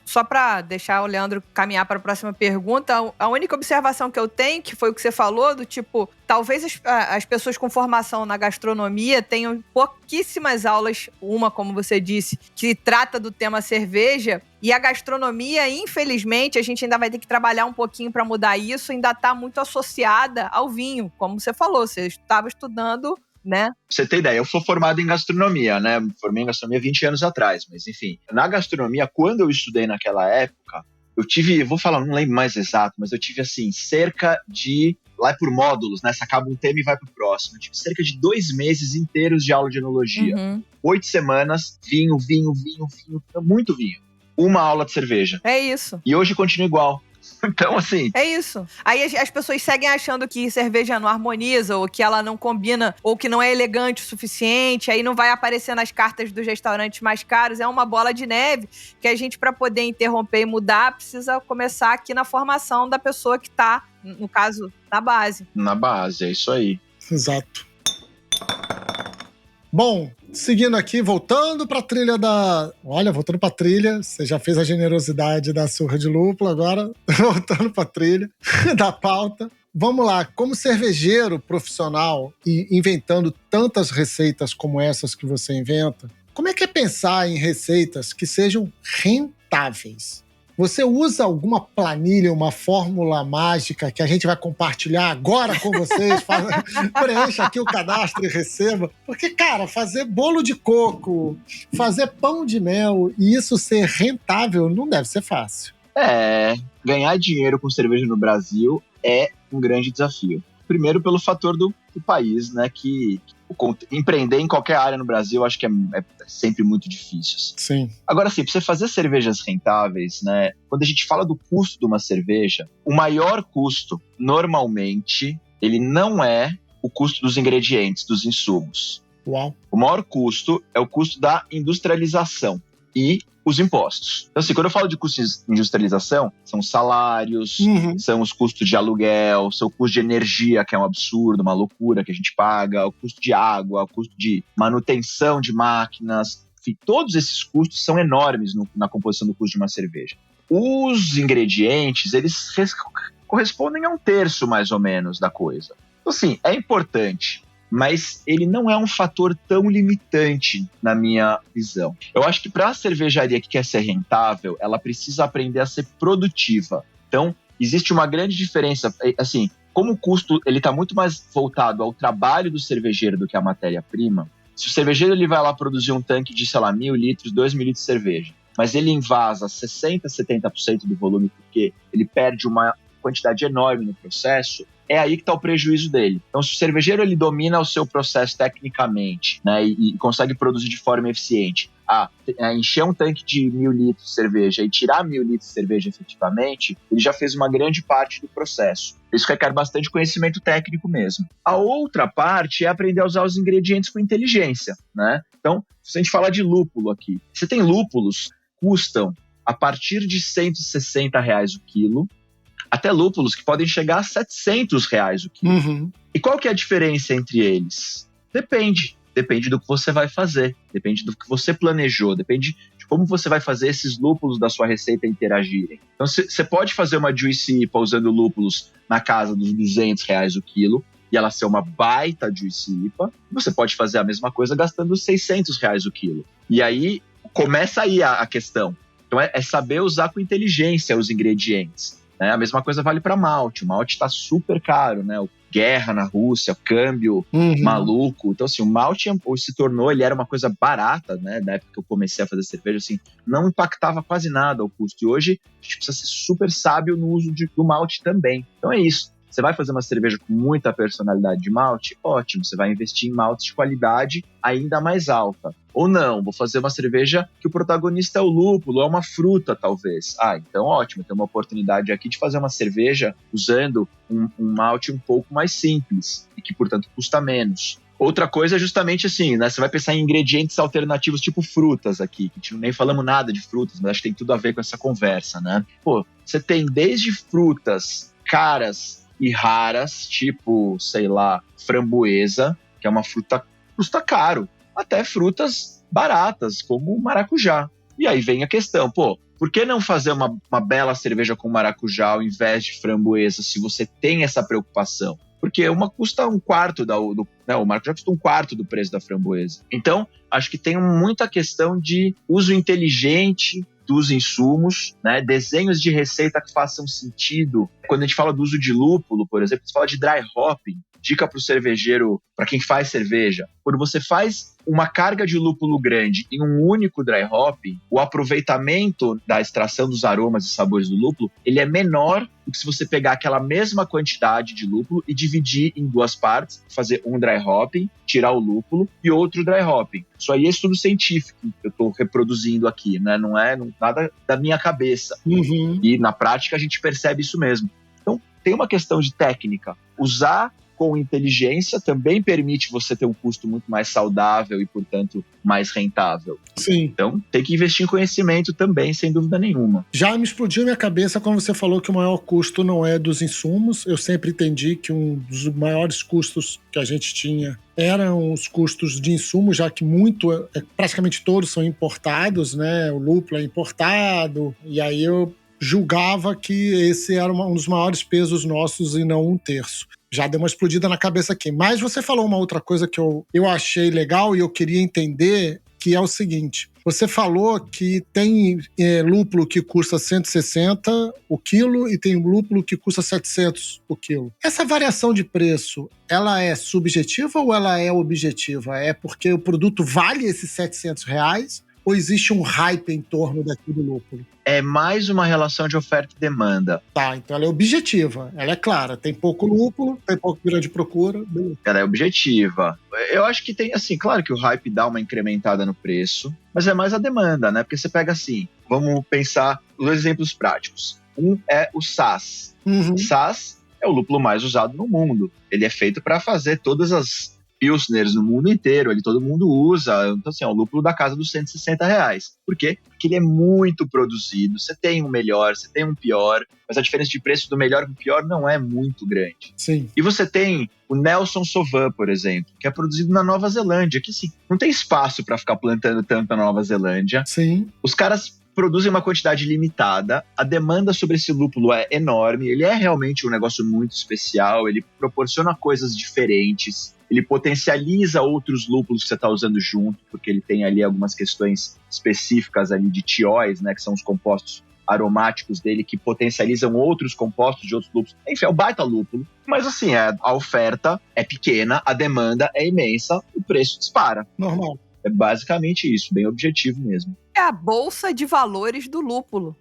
Só para deixar o Leandro caminhar para a próxima pergunta, a única observação que eu tenho, que foi o que você falou, do tipo, talvez as pessoas com formação na gastronomia tenham pouquíssimas aulas, uma, como você disse, que trata do tema cerveja, e a gastronomia, infelizmente, a gente ainda vai ter que trabalhar um pouquinho para mudar isso, ainda está muito associada ao vinho, como você falou, você estava estudando, né? Pra você ter ideia, eu sou formado em gastronomia, né? Formei em gastronomia 20 anos atrás, mas enfim. Na gastronomia, quando eu estudei naquela época, eu tive, vou falar, não lembro mais exato, mas eu tive assim, cerca de, lá é por módulos, né? Você acaba um tema e vai pro próximo. Eu tive cerca de 2 meses inteiros de aula de enologia. 8 semanas, vinho, muito vinho. Uma aula de cerveja. É isso. E hoje continua igual. Então, assim... É isso. Aí as pessoas seguem achando que cerveja não harmoniza, ou que ela não combina, ou que não é elegante o suficiente, aí não vai aparecer nas cartas dos restaurantes mais caros. É uma bola de neve que a gente, para poder interromper e mudar, precisa começar aqui na formação da pessoa que tá, no caso, na base. Na base, é isso aí. Exato. Bom, seguindo aqui, voltando pra trilha da... Olha, voltando pra trilha, você já fez a generosidade da surra de lúpulo, agora voltando pra trilha da pauta. Vamos lá, como cervejeiro profissional e inventando tantas receitas como essas que você inventa, como é que é pensar em receitas que sejam rentáveis? Você usa alguma planilha, uma fórmula mágica que a gente vai compartilhar agora com vocês? Preencha aqui o cadastro e receba. Porque, cara, fazer bolo de coco, fazer pão de mel e isso ser rentável não deve ser fácil. Ganhar dinheiro com cerveja no Brasil é um grande desafio. Primeiro pelo fator do país, né, que empreender em qualquer área no Brasil, eu acho que é sempre muito difícil. Sim. Agora, assim, para você fazer cervejas rentáveis, né, quando a gente fala do custo de uma cerveja, o maior custo, normalmente, ele não é o custo dos ingredientes, dos insumos. Uau. O maior custo é o custo da industrialização e os impostos. Então, assim, quando eu falo de custo de industrialização, são salários, são os custos de aluguel, são o custo de energia, que é um absurdo, uma loucura que a gente paga, o custo de água, o custo de manutenção de máquinas. Enfim, todos esses custos são enormes na composição do custo de uma cerveja. Os ingredientes, eles correspondem a 1/3, mais ou menos, da coisa. Então, assim, é importante, mas ele não é um fator tão limitante na minha visão. Eu acho que para a cervejaria que quer ser rentável, ela precisa aprender a ser produtiva. Então, existe uma grande diferença, assim, como o custo ele está muito mais voltado ao trabalho do cervejeiro do que à matéria-prima. Se o cervejeiro ele vai lá produzir um tanque de, sei lá, 1.000 litros, 2.000 litros de cerveja, mas ele invasa 60%, 70% do volume porque ele perde uma quantidade enorme no processo, é aí que está o prejuízo dele. Então, se o cervejeiro ele domina o seu processo tecnicamente, né, e consegue produzir de forma eficiente, encher um tanque de 1.000 litros de cerveja e tirar 1.000 litros de cerveja efetivamente, ele já fez uma grande parte do processo. Isso requer bastante conhecimento técnico mesmo. A outra parte é aprender a usar os ingredientes com inteligência, né? Então, se a gente falar de lúpulo aqui, você tem lúpulos que custam a partir de R$160 o quilo, até lúpulos que podem chegar a R$700 o quilo. E qual que é a diferença entre eles? Depende do que você vai fazer, depende do que você planejou, depende de como você vai fazer esses lúpulos da sua receita interagirem. Então, você pode fazer uma Juicy IPA usando lúpulos na casa dos R$200 o quilo, e ela ser uma baita Juicy IPA. Você pode fazer a mesma coisa gastando R$600 o quilo. E aí, começa aí a questão. Então, é saber usar com inteligência os ingredientes. A mesma coisa vale para malte. O malte está super caro, né? Guerra na Rússia, câmbio maluco. Então, assim, o malte se tornou, ele era uma coisa barata, né? Da época que eu comecei a fazer cerveja, assim, não impactava quase nada o custo. E hoje, a gente precisa ser super sábio no uso do malte também. Então é isso. Você vai fazer uma cerveja com muita personalidade de malte? Ótimo, você vai investir em maltes de qualidade ainda mais alta. Ou não, vou fazer uma cerveja que o protagonista é o lúpulo, é uma fruta talvez. Então ótimo, tem uma oportunidade aqui de fazer uma cerveja usando um malte um pouco mais simples e que, portanto, custa menos. Outra coisa é justamente assim, né? Você vai pensar em ingredientes alternativos, tipo frutas aqui, que nem falamos nada de frutas, mas acho que tem tudo a ver com essa conversa, né? Pô, você tem desde frutas caras e raras, tipo, sei lá, framboesa, que é uma fruta que custa caro, até frutas baratas, como o maracujá. E aí vem a questão, pô, por que não fazer uma bela cerveja com maracujá ao invés de framboesa, se você tem essa preocupação? Porque uma custa um quarto o maracujá custa um quarto do preço da framboesa. Então, acho que tem muita questão de uso inteligente dos insumos, né? Desenhos de receita que façam sentido. Quando a gente fala do uso de lúpulo, por exemplo, você fala de dry hopping, dica para o cervejeiro, para quem faz cerveja. Quando você faz uma carga de lúpulo grande em um único dry hopping, o aproveitamento da extração dos aromas e sabores do lúpulo, ele é menor do que se você pegar aquela mesma quantidade de lúpulo e dividir em duas partes, fazer um dry hopping, tirar o lúpulo e outro dry hopping. Isso aí é estudo científico que eu estou reproduzindo aqui, né? Não é nada da minha cabeça. Uhum. E na prática a gente percebe isso mesmo. Então tem uma questão de técnica. Usar com inteligência também permite você ter um custo muito mais saudável e, portanto, mais rentável. Sim. Então, tem que investir em conhecimento também, sem dúvida nenhuma. Já me explodiu minha cabeça quando você falou que o maior custo não é dos insumos. Eu sempre entendi que um dos maiores custos que a gente tinha eram os custos de insumos, já que praticamente todos são importados, né? O lúpulo é importado, e aí eu julgava que esse era um dos maiores pesos nossos e não um terço. Já deu uma explodida na cabeça aqui. Mas você falou uma outra coisa que eu achei legal e eu queria entender, que é o seguinte. Você falou que tem lúpulo que custa 160 o quilo e tem lúpulo que custa 700 o quilo. Essa variação de preço, ela é subjetiva ou ela é objetiva? É porque o produto vale esses R$700 ou existe um hype em torno daquilo do lúpulo? É mais uma relação de oferta e demanda. Tá, então ela é objetiva, ela é clara. Tem pouco lúpulo, tem pouco grande procura. Beleza. Ela é objetiva. Eu acho que tem, assim, claro que o hype dá uma incrementada no preço, mas é mais a demanda, né? Porque você pega assim, vamos pensar dois exemplos práticos. Um é o Saaz. Uhum. Saaz é o lúpulo mais usado no mundo. Ele é feito para fazer todas as pilsners no mundo inteiro, todo mundo usa. Então, assim, é o lúpulo da casa dos R$160. Por quê? Porque ele é muito produzido. Você tem um melhor, você tem um pior, mas a diferença de preço do melhor para o pior não é muito grande. Sim. E você tem o Nelson Sauvin, por exemplo, que é produzido na Nova Zelândia, que assim, não tem espaço para ficar plantando tanto na Nova Zelândia. Sim. Os caras produzem uma quantidade limitada, a demanda sobre esse lúpulo é enorme, ele é realmente um negócio muito especial, ele proporciona coisas diferentes, ele potencializa outros lúpulos que você está usando junto, porque ele tem ali algumas questões específicas ali de tióis, né, que são os compostos aromáticos dele, que potencializam outros compostos de outros lúpulos. Enfim, é um baita lúpulo. Mas assim, a oferta é pequena, a demanda é imensa, o preço dispara. Normal. É basicamente isso, bem objetivo mesmo. É a bolsa de valores do lúpulo.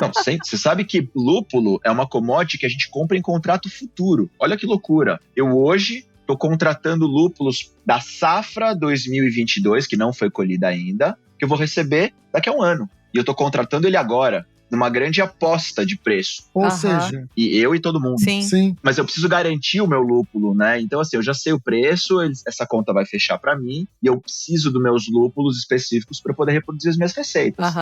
Não, você sabe que lúpulo é uma commodity que a gente compra em contrato futuro. Olha que loucura. Eu hoje estou contratando lúpulos da safra 2022, que não foi colhida ainda, que eu vou receber daqui a um ano. E eu estou contratando ele agora, numa grande aposta de preço. Ou seja... E eu e todo mundo. Sim. Mas eu preciso garantir o meu lúpulo, né? Então, assim, eu já sei o preço, essa conta vai fechar para mim, e eu preciso dos meus lúpulos específicos para poder reproduzir as minhas receitas.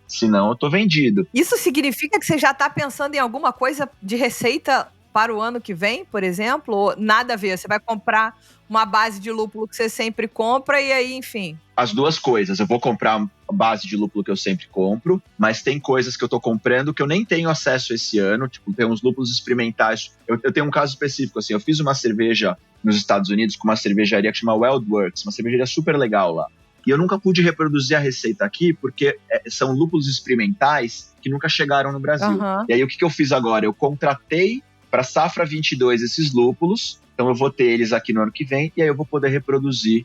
Senão eu tô vendido. Isso significa que você já tá pensando em alguma coisa de receita para o ano que vem, por exemplo? Ou nada a ver? Você vai comprar uma base de lúpulo que você sempre compra e aí, enfim... As duas coisas. Eu vou comprar a base de lúpulo que eu sempre compro, mas tem coisas que eu tô comprando que eu nem tenho acesso esse ano. Tipo, tem uns lúpulos experimentais. Eu tenho um caso específico, assim. Eu fiz uma cerveja nos Estados Unidos com uma cervejaria que chama Wildworks, uma cervejaria super legal lá. E eu nunca pude reproduzir a receita aqui, porque são lúpulos experimentais que nunca chegaram no Brasil. E aí, o que eu fiz agora? Eu contratei para safra 22 esses lúpulos, então eu vou ter eles aqui no ano que vem, e aí eu vou poder reproduzir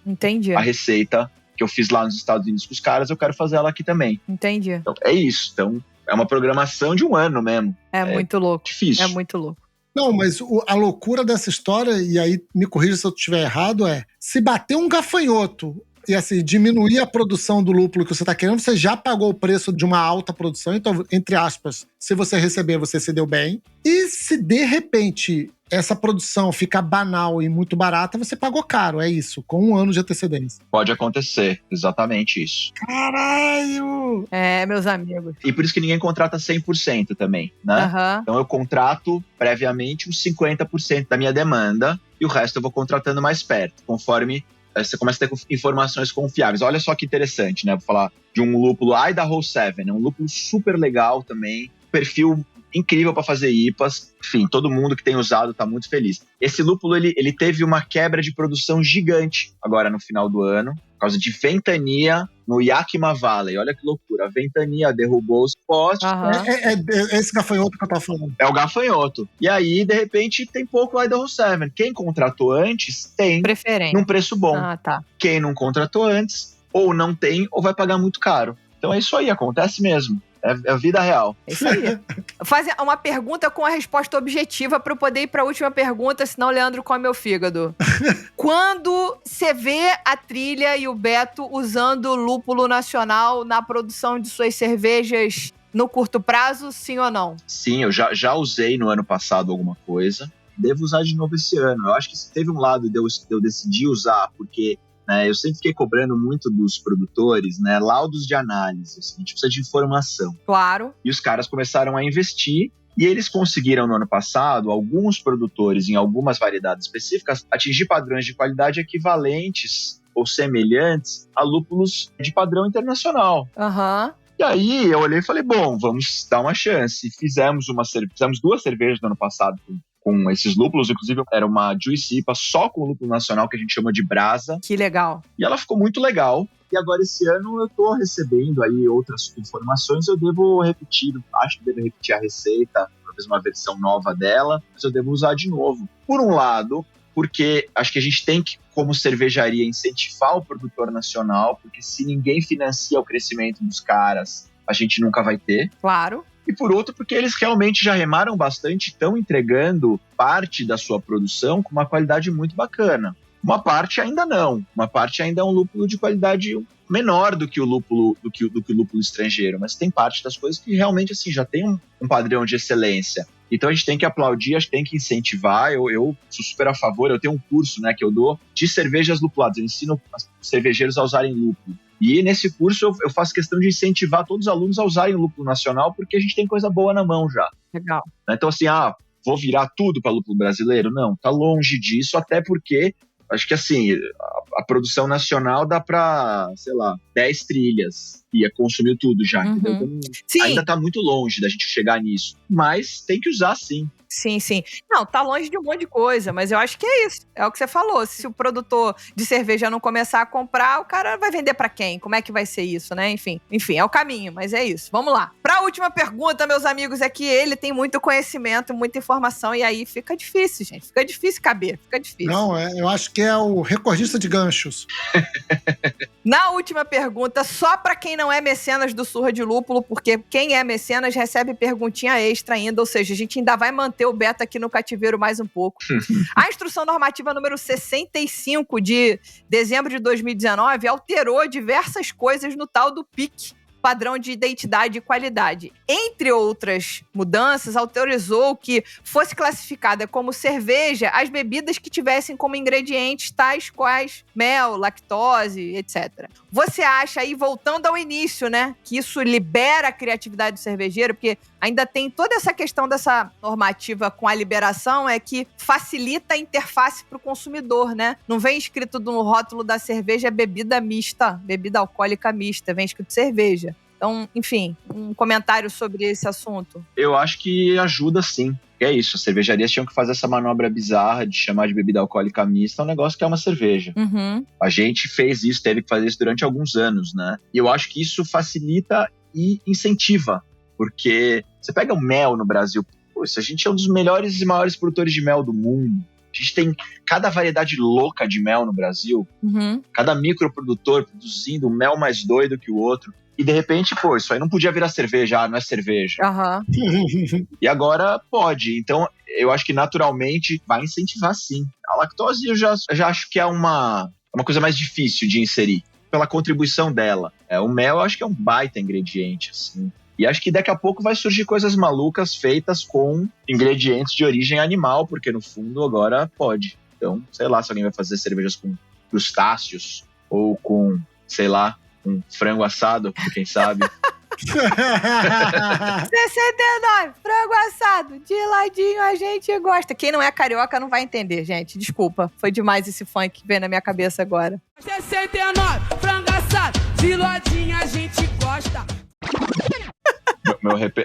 a receita que eu fiz lá nos Estados Unidos com os caras, eu quero fazer ela aqui também. Entendi. Então, é isso. Então, é uma programação de um ano mesmo. É muito louco. Difícil. É muito louco. Não, mas a loucura dessa história, e aí me corrija se eu estiver errado, é se bater um gafanhoto e assim, diminuir a produção do lúpulo que você está querendo, você já pagou o preço de uma alta produção, então, entre aspas, se você receber, você se deu bem. E se de repente essa produção ficar banal e muito barata, você pagou caro, é isso, com 1 ano de antecedência. Pode acontecer, exatamente isso. Caralho! É, meus amigos. E por isso que ninguém contrata 100% também, né? Aham. Então eu contrato previamente uns 50% da minha demanda e o resto eu vou contratando mais perto, conforme você começa a ter informações confiáveis. Olha só que interessante, né? Vou falar de um lúpulo Idaho 7, um lúpulo super legal também, perfil incrível para fazer IPAs. Enfim, todo mundo que tem usado está muito feliz. Esse lúpulo, ele teve uma quebra de produção gigante agora no final do ano, por causa de ventania no Yakima Valley. Olha que loucura. A ventania derrubou os postes. Aham. É esse gafanhoto que eu tava falando. É o gafanhoto. E aí, de repente, tem pouco Idaho 7. Quem contratou antes, tem Preferente. num preço bom. Ah, tá. Quem não contratou antes, ou não tem, ou vai pagar muito caro. Então é isso aí, acontece mesmo. É a vida real. É isso aí. Fazer uma pergunta com a resposta objetiva para eu poder ir para a última pergunta, senão o Leandro come meu fígado. Quando você vê a Trilha e o Beto usando lúpulo nacional na produção de suas cervejas no curto prazo, sim ou não? Sim, eu já usei no ano passado alguma coisa. Devo usar de novo esse ano. Eu acho que teve um lado de eu decidir usar, porque eu sempre fiquei cobrando muito dos produtores, né, laudos de análise. A gente precisa de informação. Claro. E os caras começaram a investir e eles conseguiram, no ano passado, alguns produtores, em algumas variedades específicas, atingir padrões de qualidade equivalentes ou semelhantes a lúpulos de padrão internacional. Aham. E aí eu olhei e falei, bom, vamos dar uma chance. Fizemos 2 cervejas no ano passado com esses lúpulos, inclusive era uma Juicy IPA só com lúpulo nacional, que a gente chama de Brasa. Que legal. E ela ficou muito legal. E agora esse ano eu tô recebendo aí outras informações, eu devo repetir, acho que devo repetir a receita, talvez uma versão nova dela, mas eu devo usar de novo. Por um lado, porque acho que a gente tem que, como cervejaria, incentivar o produtor nacional, porque se ninguém financia o crescimento dos caras, a gente nunca vai ter. Claro. E por outro, porque eles realmente já remaram bastante, estão entregando parte da sua produção com uma qualidade muito bacana. Uma parte ainda não. Uma parte ainda é um lúpulo de qualidade menor do que o lúpulo estrangeiro, mas tem parte das coisas que realmente assim, já tem um padrão de excelência. Então a gente tem que aplaudir, a gente tem que incentivar. Eu sou super a favor, eu tenho um curso, né, que eu dou de cervejas lupuladas. Eu ensino os cervejeiros a usarem lúpulo. E nesse curso eu faço questão de incentivar todos os alunos a usarem o lúpulo nacional, porque a gente tem coisa boa na mão já. Legal. Então assim, vou virar tudo para lúpulo brasileiro? Não, tá longe disso, até porque acho que assim, a produção nacional dá para, sei lá, 10 trilhas. Ia consumir tudo já, entendeu? Então, Sim. ainda tá muito longe da gente chegar nisso. Mas tem que usar sim. Sim, sim. Não, tá longe de um monte de coisa, mas eu acho que é isso. É o que você falou. Se o produtor de cerveja não começar a comprar, o cara vai vender pra quem? Como é que vai ser isso, né? Enfim, é o caminho, mas é isso. Vamos lá. Pra última pergunta, meus amigos, é que ele tem muito conhecimento, muita informação, e aí fica difícil, gente. Fica difícil caber, fica difícil. Não, eu acho que é o recordista de ganchos. Na última pergunta, só pra quem não é mecenas do Surra de Lúpulo, porque quem é mecenas recebe perguntinha extra ainda, ou seja, a gente ainda vai manter o Beto aqui no cativeiro mais um pouco. A instrução normativa número 65 de dezembro de 2019 alterou diversas coisas no tal do PIC, padrão de identidade e qualidade. Entre outras mudanças, autorizou que fosse classificada como cerveja as bebidas que tivessem como ingredientes tais quais mel, lactose, etc. Você acha aí, voltando ao início, né, que isso libera a criatividade do cervejeiro? Porque ainda tem toda essa questão dessa normativa com a liberação, é que facilita a interface para o consumidor, né? Não vem escrito no rótulo da cerveja bebida mista, bebida alcoólica mista, vem escrito cerveja. Então, enfim, um comentário sobre esse assunto. Eu acho que ajuda sim. É isso, as cervejarias tinham que fazer essa manobra bizarra de chamar de bebida alcoólica mista um negócio que é uma cerveja. Uhum. A gente fez isso, teve que fazer isso durante alguns anos, né? E eu acho que isso facilita e incentiva, porque você pega o mel no Brasil, a gente é um dos melhores e maiores produtores de mel do mundo. A gente tem cada variedade louca de mel no Brasil, cada microprodutor produzindo um mel mais doido que o outro. E de repente, isso aí não podia virar cerveja, não é cerveja. Uhum. E agora pode. Então, eu acho que naturalmente vai incentivar sim. A lactose eu já acho que é uma coisa mais difícil de inserir, pela contribuição dela. O mel eu acho que é um baita ingrediente, assim. E acho que daqui a pouco vai surgir coisas malucas feitas com ingredientes de origem animal, porque no fundo agora pode. Então, sei lá se alguém vai fazer cervejas com crustáceos ou com, sei lá, um frango assado, quem sabe. 69, frango assado, de ladinho a gente gosta. Quem não é carioca não vai entender, gente. Desculpa, foi demais esse funk que veio na minha cabeça agora. 69, frango assado, de ladinho a gente gosta.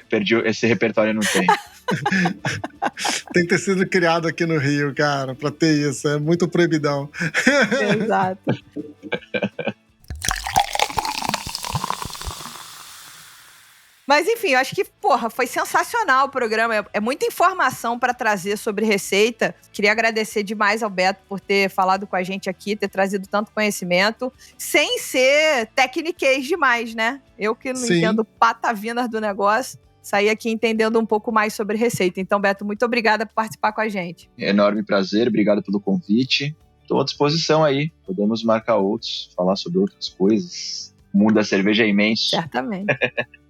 Perdi esse repertório, não tem. Tem que ter sido criado aqui no Rio, cara, pra ter isso. É muito proibidão. Exato. Mas enfim, eu acho que, foi sensacional o programa. É muita informação para trazer sobre receita. Queria agradecer demais ao Beto por ter falado com a gente aqui, ter trazido tanto conhecimento, sem ser tecniquez demais, né? Eu que não entendo patavinas do negócio, saí aqui entendendo um pouco mais sobre receita. Então, Beto, muito obrigada por participar com a gente. Enorme prazer, obrigado pelo convite. Estou à disposição aí. Podemos marcar outros, falar sobre outras coisas. O mundo da cerveja é imenso. Certamente.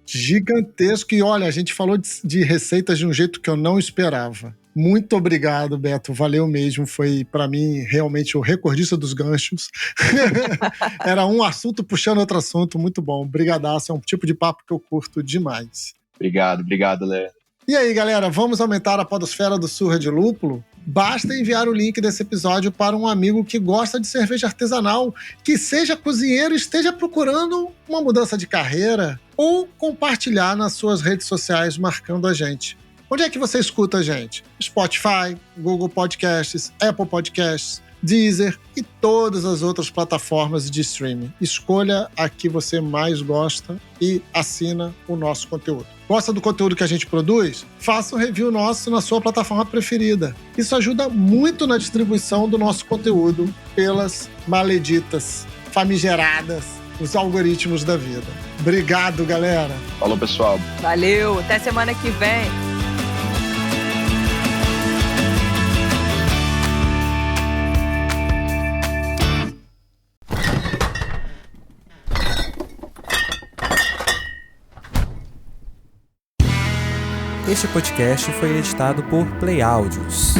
Gigantesco. E olha, a gente falou de receitas de um jeito que eu não esperava. Muito obrigado, Beto. Valeu mesmo. Foi, pra mim, realmente o recordista dos ganchos. Era um assunto puxando outro assunto. Muito bom. Brigadaço. É um tipo de papo que eu curto demais. Obrigado, Leandro. E aí, galera, vamos aumentar a podosfera do Surra de Lúpulo? Basta enviar o link desse episódio para um amigo que gosta de cerveja artesanal, que seja cozinheiro e esteja procurando uma mudança de carreira, ou compartilhar nas suas redes sociais marcando a gente. Onde é que você escuta a gente? Spotify, Google Podcasts, Apple Podcasts, Deezer e todas as outras plataformas de streaming. Escolha a que você mais gosta e assina o nosso conteúdo. Gosta do conteúdo que a gente produz? Faça um review nosso na sua plataforma preferida. Isso ajuda muito na distribuição do nosso conteúdo pelas maleditas, famigeradas, os algoritmos da vida. Obrigado, galera. Falou, pessoal. Valeu, até semana que vem. Este podcast foi editado por Play Áudios.